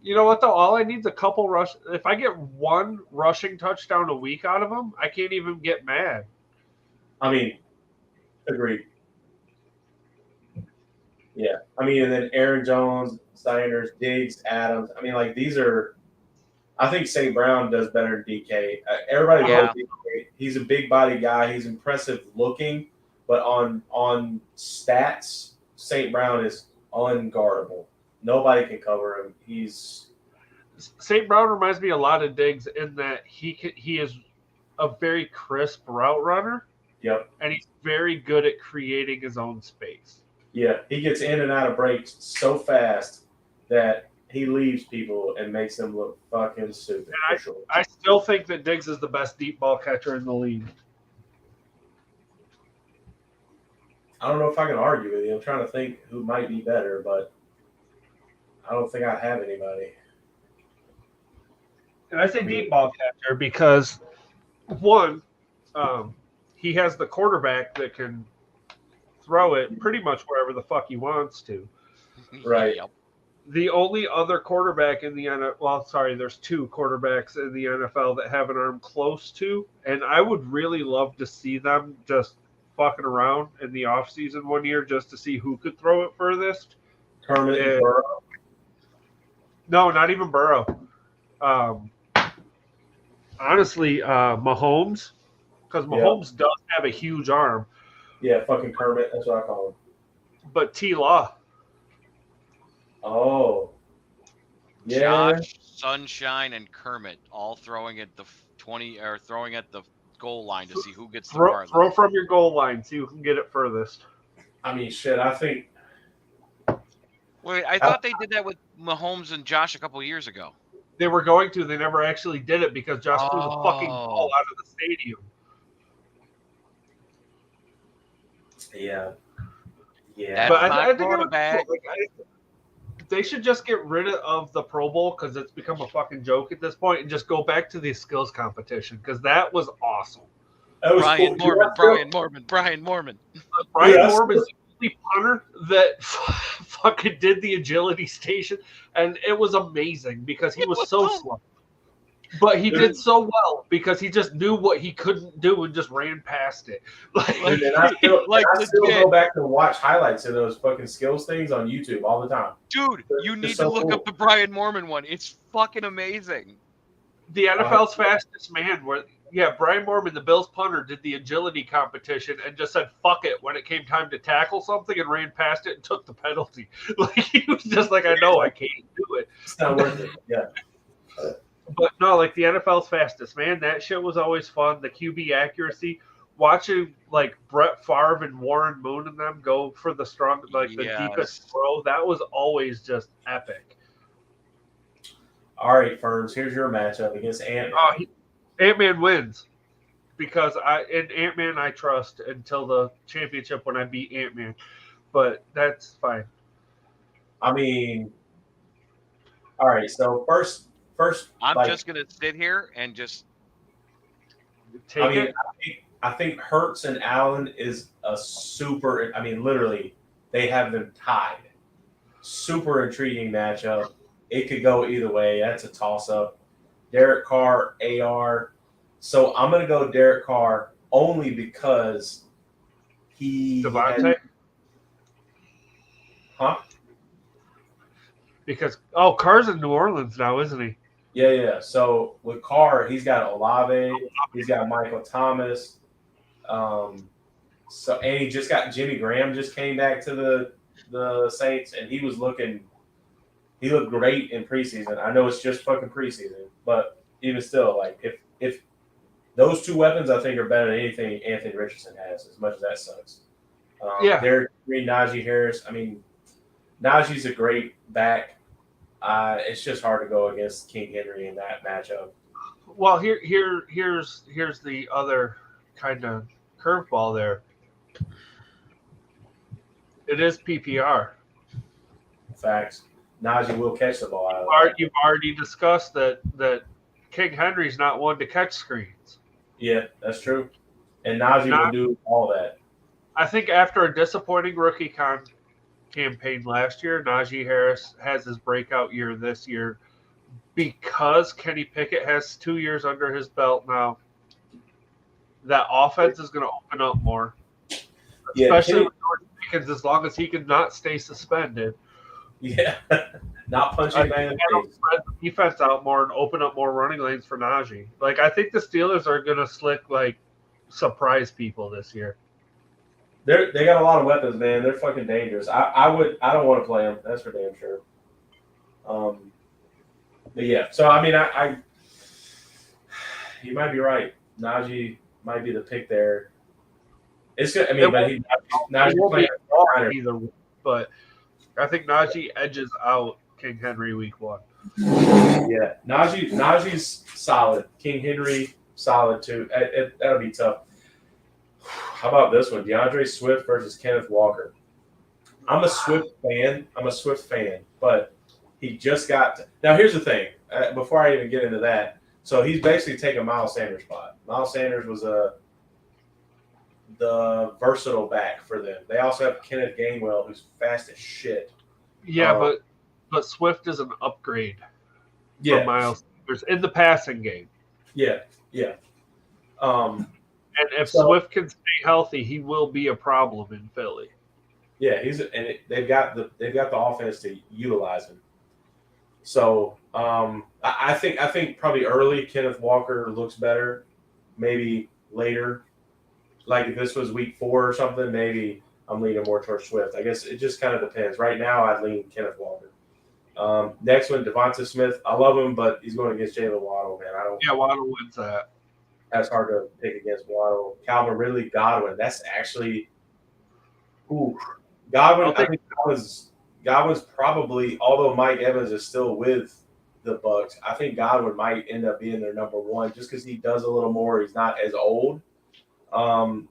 you know what, though? All I need is a couple rush. If I get one rushing touchdown a week out of him, I can't even get mad. I mean, agreed. Yeah. I mean, and then Aaron Jones, Sanders, Diggs, Adams. I mean, like, these are – I think St. Brown does better than DK. Everybody loves DK. He's a big body guy. He's impressive looking. But on stats, St. Brown is unguardable. Nobody can cover him. St. Brown reminds me a lot of Diggs in that he is a very crisp route runner. Yep. And he's very good at creating his own space. Yeah, he gets in and out of breaks so fast that he leaves people and makes them look fucking stupid. I still think that Diggs is the best deep ball catcher in the league. I don't know if I can argue with you. I'm trying to think who might be better, but I don't think I have anybody. And I say deep ball catcher because, one, he has the quarterback that can throw it pretty much wherever the fuck he wants to. Right. Yep. The only other quarterback in the NFL, well, sorry, there's two quarterbacks in the NFL that have an arm close to, and I would really love to see them just fucking around in the offseason one year just to see who could throw it furthest. Kermit and Burrow. No, not even Burrow. Honestly, Mahomes, because Mahomes does have a huge arm. Yeah, fucking Kermit. That's what I call him. But T-Law. Oh. Yeah. Josh, Sunshine, and Kermit all throwing at the 20 or throwing at the goal line to see who gets the farthest. Throw from your goal line, see who can get it furthest. I mean, shit. I think. Wait, I thought they did that with Mahomes and Josh a couple years ago. They were going to. They never actually did it because Josh threw the fucking ball out of the stadium. Yeah. Yeah. But I think it was they should just get rid of the Pro Bowl because it's become a fucking joke at this point and just go back to the skills competition because that was awesome. That was Brian Mormon. Brian Mormon is the only punter that fucking did the agility station, and it was amazing because he was so slow. But he did so well because he just knew what he couldn't do and just ran past it. I still go back to watch highlights of those fucking skills things on YouTube all the time. Dude, you need to look up the Brian Mormon one. It's fucking amazing. The NFL's fastest man, Brian Mormon, the Bills punter, did the agility competition and just said fuck it when it came time to tackle something and ran past it and took the penalty. Like he was just like, I know I can't do it. It's not worth it. Yeah. But no, like the NFL's fastest man, that shit was always fun. The QB accuracy, watching like Brett Favre and Warren Moon and them go for the strong, like the deepest throw, that was always just epic. All right, Ferns, here's your matchup against Ant-Man. Ant-Man wins because in Ant-Man I trust until the championship when I beat Ant-Man, but that's fine. I mean, all right. So first, I'm just gonna sit here and just take it. I think Hurts and Allen is a super. I mean, literally, they have them tied. Super intriguing matchup. It could go either way. That's a toss-up. Derek Carr, AR. So I'm gonna go Derek Carr only because he. Devontae. Huh? Because Carr's in New Orleans now, isn't he? Yeah. So with Carr, he's got Olave, he's got Michael Thomas. And he just got Jimmy Graham just came back to the Saints, and he looked great in preseason. I know it's just fucking preseason, but even still, like if those two weapons, I think, are better than anything Anthony Richardson has, as much as that sucks. Derek Green, Najee Harris. I mean, Najee's a great back. It's just hard to go against King Henry in that matchup. Well, here's the other kind of curveball there. It is PPR. Facts. Najee will catch the ball. You've already discussed that King Henry's not one to catch screens. Yeah, that's true. And Najee will do all that. I think after a disappointing rookie campaign last year, Najee Harris has his breakout year this year because Kenny Pickett has 2 years under his belt now. That offense is going to open up more, especially with George Pickens, as long as he can not stay suspended. Yeah, not punching man in the face. Spread the defense out more and open up more running lanes for Najee. Like I think the Steelers are going to surprise people this year. They got a lot of weapons, man. They're fucking dangerous. I don't want to play them. That's for damn sure. But yeah. So I mean, you might be right. Najee might be the pick there. It's good. I mean, Najee playing either, but I think Najee edges out King Henry week 1. Yeah, Najee's solid. King Henry solid too. That'll be tough. How about this one? DeAndre Swift versus Kenneth Walker. I'm a Swift fan, but he just got – now, here's the thing. Before I even get into that, so he's basically taking Miles Sanders' spot. Miles Sanders was the versatile back for them. They also have Kenneth Gainwell, who's fast as shit. Yeah, but but Swift is an upgrade Yeah. from Miles Sanders in the passing game. Yeah. And if Swift can stay healthy, he will be a problem in Philly. Yeah, they've got the offense to utilize him. So I think probably early Kenneth Walker looks better. Maybe later, like if this was week 4 or something, maybe I'm leaning more towards Swift. I guess it just kind of depends. Right now, I'd lean Kenneth Walker. Next one, Devonta Smith. I love him, but he's going against Jalen Waddle, man. Waddle wins that. That's hard to pick against Waddle. Calvin Ridley, Godwin. That's actually Godwin. I think Godwin's probably, although Mike Evans is still with the Bucs, I think Godwin might end up being their number 1 just because he does a little more. He's not as old. But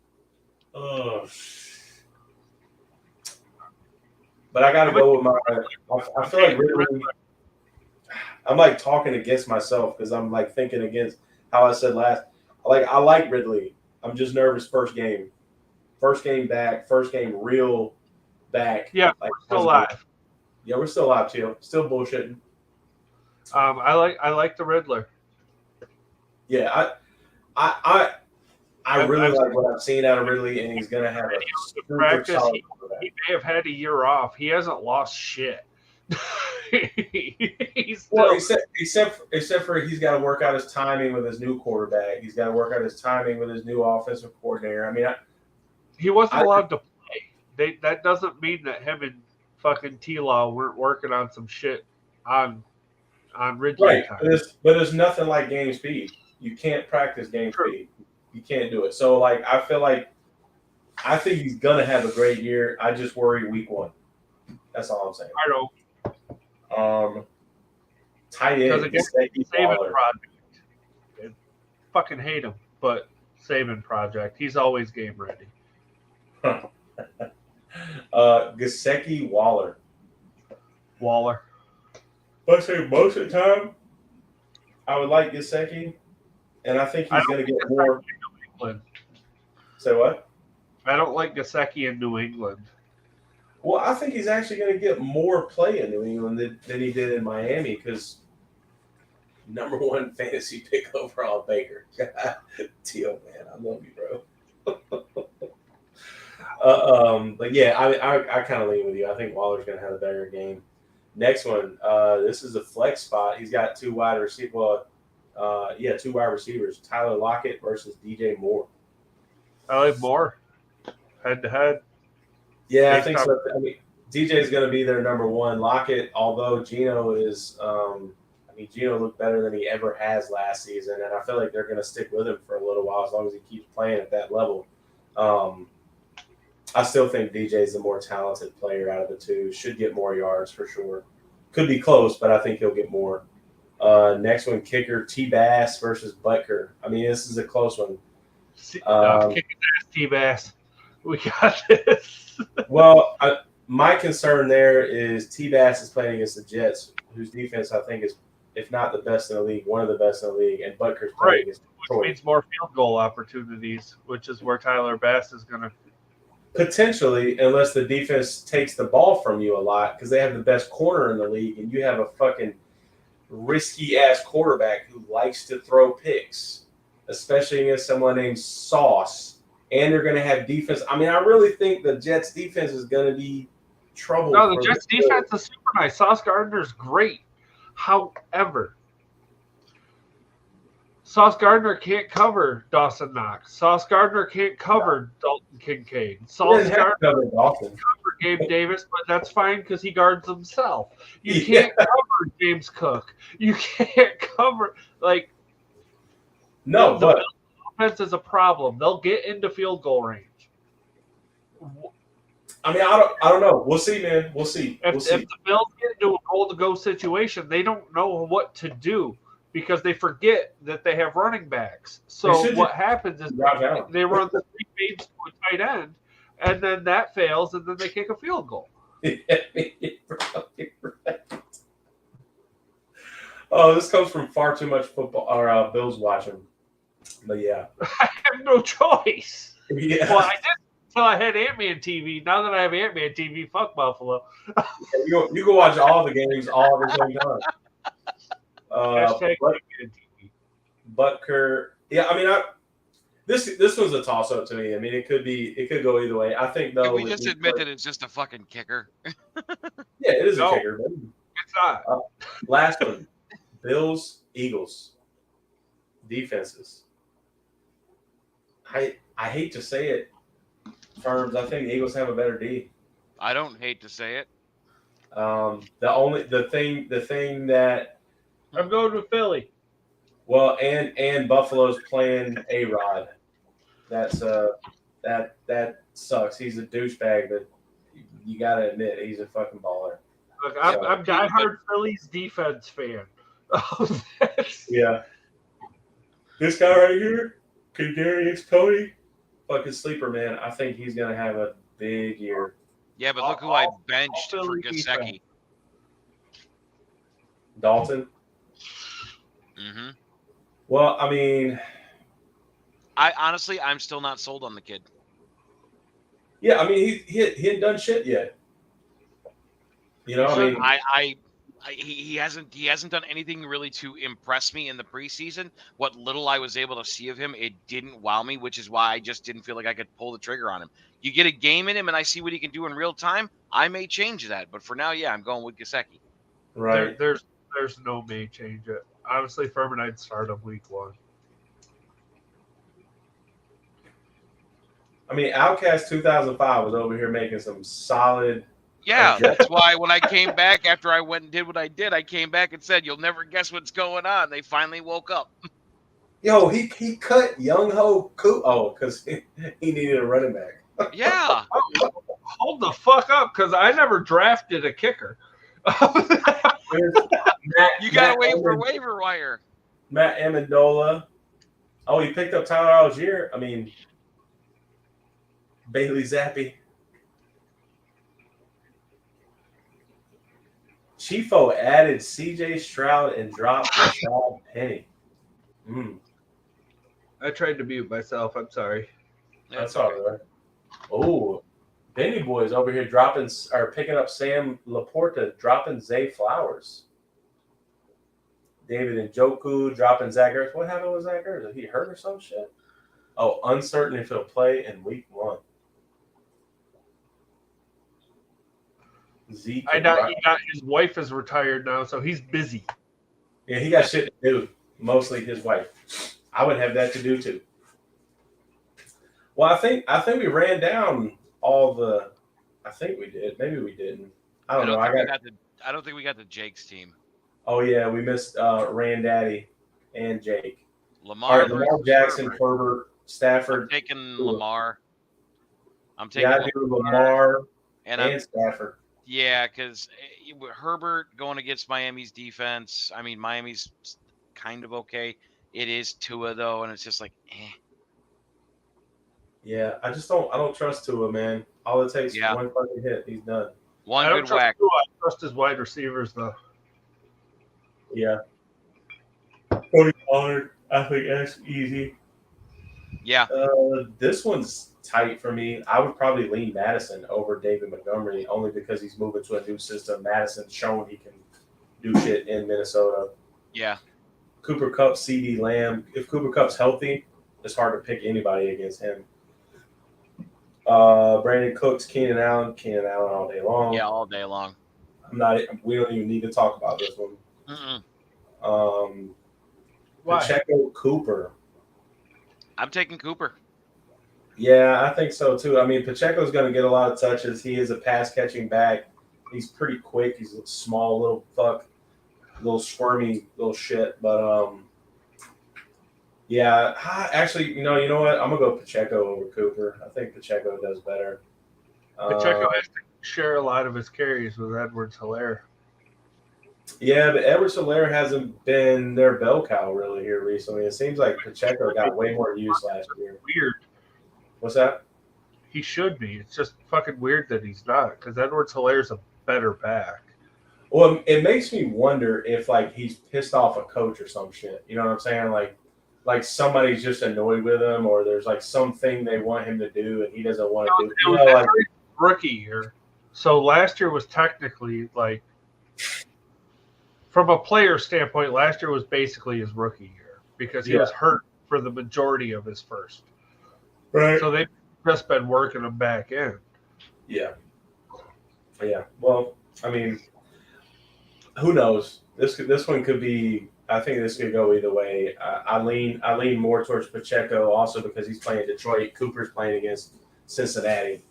I got to go with I feel like Ridley. I'm like talking against myself because I'm like thinking against how I said last. I like Ridley. I'm just nervous first game back, first game real back. Yeah, we're still live. Yeah, we're still live, too. Still bullshitting. I like the Riddler. Yeah, I really like what I've seen out of Ridley, and he's going to have a super solid quarterback. He may have had a year off. He hasn't lost shit. Except for he's got to work out his timing with his new quarterback. He's got to work out his timing with his new offensive coordinator. I mean, he wasn't allowed to play. That doesn't mean that him and fucking T-Law weren't working on some shit on Ridley. Right, but there's nothing like game speed. You can't practice game speed. You can't do it. So, I think he's gonna have a great year. I just worry week 1. That's all I'm saying. I know. Tight end. Saving project. I fucking hate him, but saving project. He's always game ready. Gesicki Waller. I say most of the time, I would like Gesicki, and I think he's going to get more. England. Say what? I don't like Gesicki in New England. Well, I think he's actually going to get more play in New England than he did in Miami because number 1 fantasy pick overall Baker. Teal, man, I love you, bro. But yeah, I kind of lean with you. I think Waller's going to have a better game. Next one, this is a flex spot. He's got 2 wide receivers. Well, 2 wide receivers. Tyler Lockett versus DJ Moore. I like Moore. Head to head. Yeah, I think so. I mean, DJ is going to be their number 1. Lockett, although Geno is, Geno looked better than he ever has last season, and I feel like they're going to stick with him for a little while as long as he keeps playing at that level. I still think DJ is the more talented player out of the 2. Should get more yards for sure. Could be close, but I think he'll get more. Next one, kicker T-Bass versus Butker. I mean, this is a close one. Kicking ass T-Bass. We got this. Well, my concern there is T-Bass is playing against the Jets, whose defense I think is, if not the best in the league, one of the best in the league, and Butker's playing against Detroit. Which means more field goal opportunities, which is where Tyler Bass is going to. Potentially, unless the defense takes the ball from you a lot, because they have the best corner in the league, and you have a fucking risky-ass quarterback who likes to throw picks, especially against someone named Sauce, and they're going to have defense. I mean, I really think the Jets' defense is going to be trouble. No, the Jets' defense is super nice. Sauce Gardner's great. However, Sauce Gardner can't cover Dawson Knox. Sauce Gardner can't cover Dalton Kincaid. Sauce Gardner can't cover Gabe Davis, but that's fine because he guards himself. You can't cover James Cook. You can't cover the offense is a problem. They'll get into field goal range. I mean, I don't know. We'll see, man. We'll see. If the Bills get into a goal-to-go situation, they don't know what to do because they forget that they have running backs. So what happens is they run the 3 fades to a tight end, and then that fails, and then they kick a field goal. Oh, this comes from far too much football or Bills watching. But yeah, I have no choice. Yeah. Well, I did until I had Ant-Man TV. Now that I have Ant-Man TV, fuck Buffalo. You can watch all the games all at the same time. Hashtag Ant-Man TV. Butker. Yeah, I mean, this was a toss-up to me. I mean, it could go either way. I think though. Can we just admit that it's just a fucking kicker? Yeah, it is a kicker. But it's not. Last one, Bills, Eagles, defenses. I hate to say it, Firms. I think the Eagles have a better D. I don't hate to say it. The thing that I'm going with Philly. Well, and Buffalo's playing A-Rod. That's that sucks. He's a douchebag, but you gotta admit he's a fucking baller. Look, I'm diehard Phillies defense fan. Yeah. This guy right here, Kadarius Toney, fucking sleeper man. I think he's gonna have a big year. Yeah, but look who I benched for Gesicki. Dalton. Mm-hmm. Well, I mean, I'm still not sold on the kid. Yeah, I mean, he hadn't done shit yet. You know, I mean, he hasn't done anything really to impress me in the preseason. What little I was able to see of him, it didn't wow me, which is why I just didn't feel like I could pull the trigger on him. You get a game in him, and I see what he can do in real time. I may change that, but for now, yeah, I'm going with Gesicki. Right. There's no may change it. Honestly, Furman, I'd start him week 1. I mean, Outcast 2005 was over here making some solid. Yeah, that's why when I came back after I went and did what I did, I came back and said, "You'll never guess what's going on." They finally woke up. Yo, he cut Young Ho Koo. Oh, because he needed a running back. Yeah. Hold the fuck up, because I never drafted a kicker. You got to wait for waiver wire. Matt Amendola. Oh, he picked up Tyler Algier. I mean, Bailey Zappi. Chifo added C.J. Stroud and dropped Rashad Penny. I tried to mute myself. I'm sorry. That's all right. Oh, Benny Boy's over here picking up Sam Laporta, dropping Zay Flowers. David Njoku dropping Zach Ertz. What happened with Zach Ertz? Did he hurt or some shit? Oh, uncertain if he'll play in week 1. Zeke. His wife is retired now, so he's busy. Yeah, he got shit to do. Mostly his wife. I would have that to do too. Well, I think we ran down all the. I think we did. Maybe we didn't. I don't know. I don't think we got the Jake's team. Oh yeah, we missed Randaddy and Jake. Lamar Jackson, Herbert, Stafford. I'm taking Lamar. I do Lamar and Stafford. Yeah, because Herbert going against Miami's defense. I mean, Miami's kind of okay. It is Tua though, and it's just like, eh. Yeah, I don't trust Tua, man. All it takes is one fucking hit, he's done. One good whack. Tua. I trust his wide receivers though. Yeah. Cody Pollard, I think that's easy. Yeah. This one's tight for me. I would probably lean Madison over David Montgomery only because he's moving to a new system. Madison's shown he can do shit in Minnesota. Yeah. Cooper Kupp, CeeDee Lamb. If Cooper Kupp's healthy, it's hard to pick anybody against him. Brandon Cooks, Keenan Allen all day long. Yeah, all day long. We don't even need to talk about this one. Pacheco, Cooper. I'm taking Cooper. Yeah, I think so too. I mean, Pacheco's going to get a lot of touches. He is a pass-catching back. He's pretty quick. He's a small little fuck, little squirmy little shit. But yeah. Actually, you know what? I'm gonna go Pacheco over Cooper. I think Pacheco does better. Pacheco has to share a lot of his carries with Edwards-Helaire. Yeah, but Edwards-Helaire hasn't been their bell cow really here recently. It seems like Pacheco got way more use last year. Weird. What's that? He should be. It's just fucking weird that he's not, because Edwards-Helaire's a better back. Well, it makes me wonder if like he's pissed off a coach or some shit. You know what I'm saying? Like like somebody's just annoyed with him, or there's like something they want him to do and he doesn't want to do. It was like rookie year. So last year was technically like, from a player standpoint, last year was basically his rookie year because he was hurt for the majority of his first. Right. So they've just been working him back in. Yeah. Yeah. Well, I mean, who knows? This one could be. I think this could go either way. I lean more towards Pacheco also because he's playing Detroit. Cooper's playing against Cincinnati.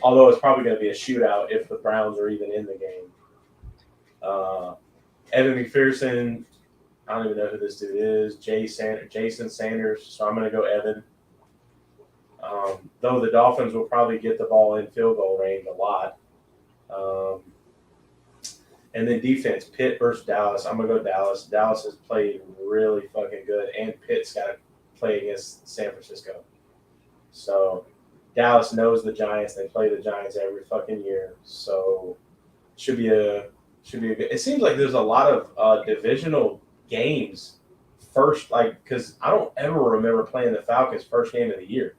Although it's probably going to be a shootout if the Browns are even in the game. Evan McPherson, I don't even know who this dude is. Jason Sanders. So I'm going to go Evan. Though the Dolphins will probably get the ball in field goal range a lot. And then defense, Pitt versus Dallas. I'm going to go Dallas. Dallas has played really fucking good, and Pitt's got to play against San Francisco. So Dallas knows the Giants. They play the Giants every fucking year. So should be a good. It seems like there's a lot of divisional games first, like, because I don't ever remember playing the Falcons first game of the year.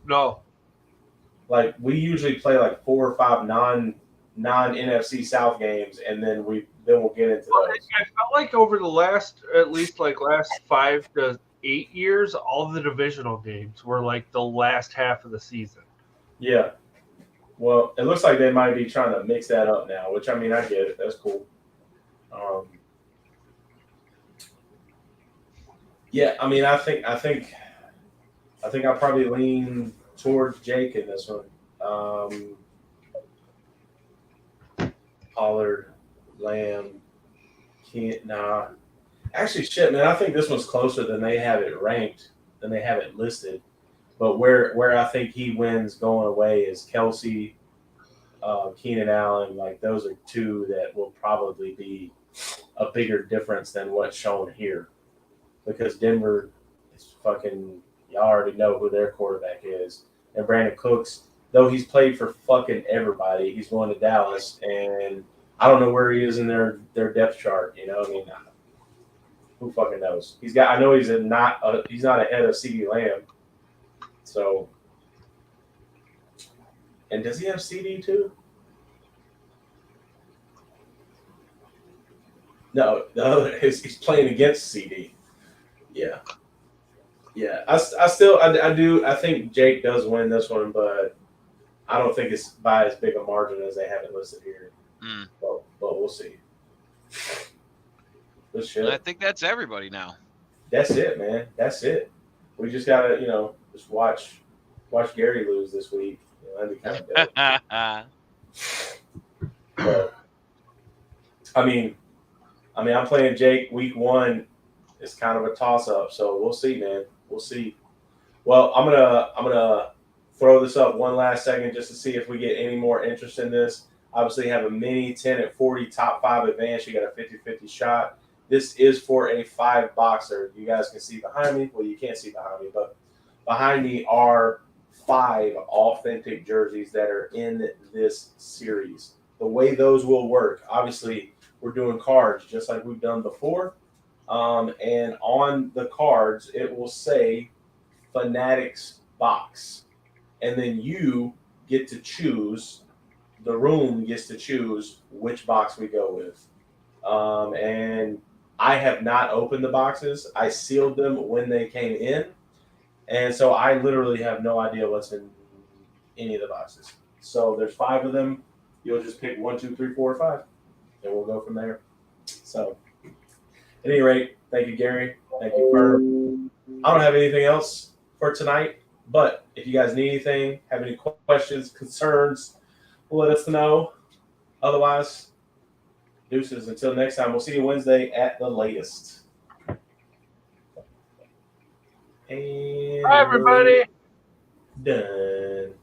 No. Like, we usually play like 4 or 5 non-NFC South games, and then we'll get into those. I felt like over the last 5 to 8 years, all the divisional games were like the last half of the season. Yeah. Well, it looks like they might be trying to mix that up now, which, I mean, I get it. That's cool. Yeah, I mean, I think I'll probably lean towards Jake in this one. Pollard, Lamb, Actually, shit, man, I think this one's closer than they have it ranked, than they have it listed. But where I think he wins going away is Kelsey, Keenan Allen. Like, those are two that will probably be a bigger difference than what's shown here. Because Denver is fucking, y'all already know who their quarterback is. And Brandon Cooks, though he's played for fucking everybody, he's going to Dallas, and I don't know where he is in their depth chart. You know, I mean, who fucking knows? I know he's not ahead of CeeDee Lamb. So, and does he have CD too? No, the other he's playing against CD. Yeah. I think Jake does win this one, but I don't think it's by as big a margin as they have it listed here. But we'll see. I think that's everybody now. That's it, man. That's it. We just gotta, just watch Gary lose this week. That'd be kind of dope. But, I mean, I'm playing Jake week 1. It's kind of a toss-up, so we'll see, man. We'll see. Well, I'm gonna throw this up one last second just to see if we get any more interest in this. Obviously, have a mini 10 at 40 top 5 advance. You got a 50-50 shot. This is for a 5-boxer. You guys can see behind me. Well, you can't see behind me, but behind me are 5 authentic jerseys that are in this series. The way those will work, obviously, we're doing cards just like we've done before. And on the cards, it will say Fanatics box. And then you get to choose, the room gets to choose which box we go with. And I have not opened the boxes. I sealed them when they came in. And so I literally have no idea what's in any of the boxes. So there's 5 of them. You'll just pick 1, 2, 3, 4, 5. And we'll go from there. So at any rate, thank you, Gary. Thank you, Ferb. I don't have anything else for tonight, but if you guys need anything, have any questions, concerns, let us know. Otherwise, deuces. Until next time, we'll see you Wednesday at the latest. And bye, everybody. Done.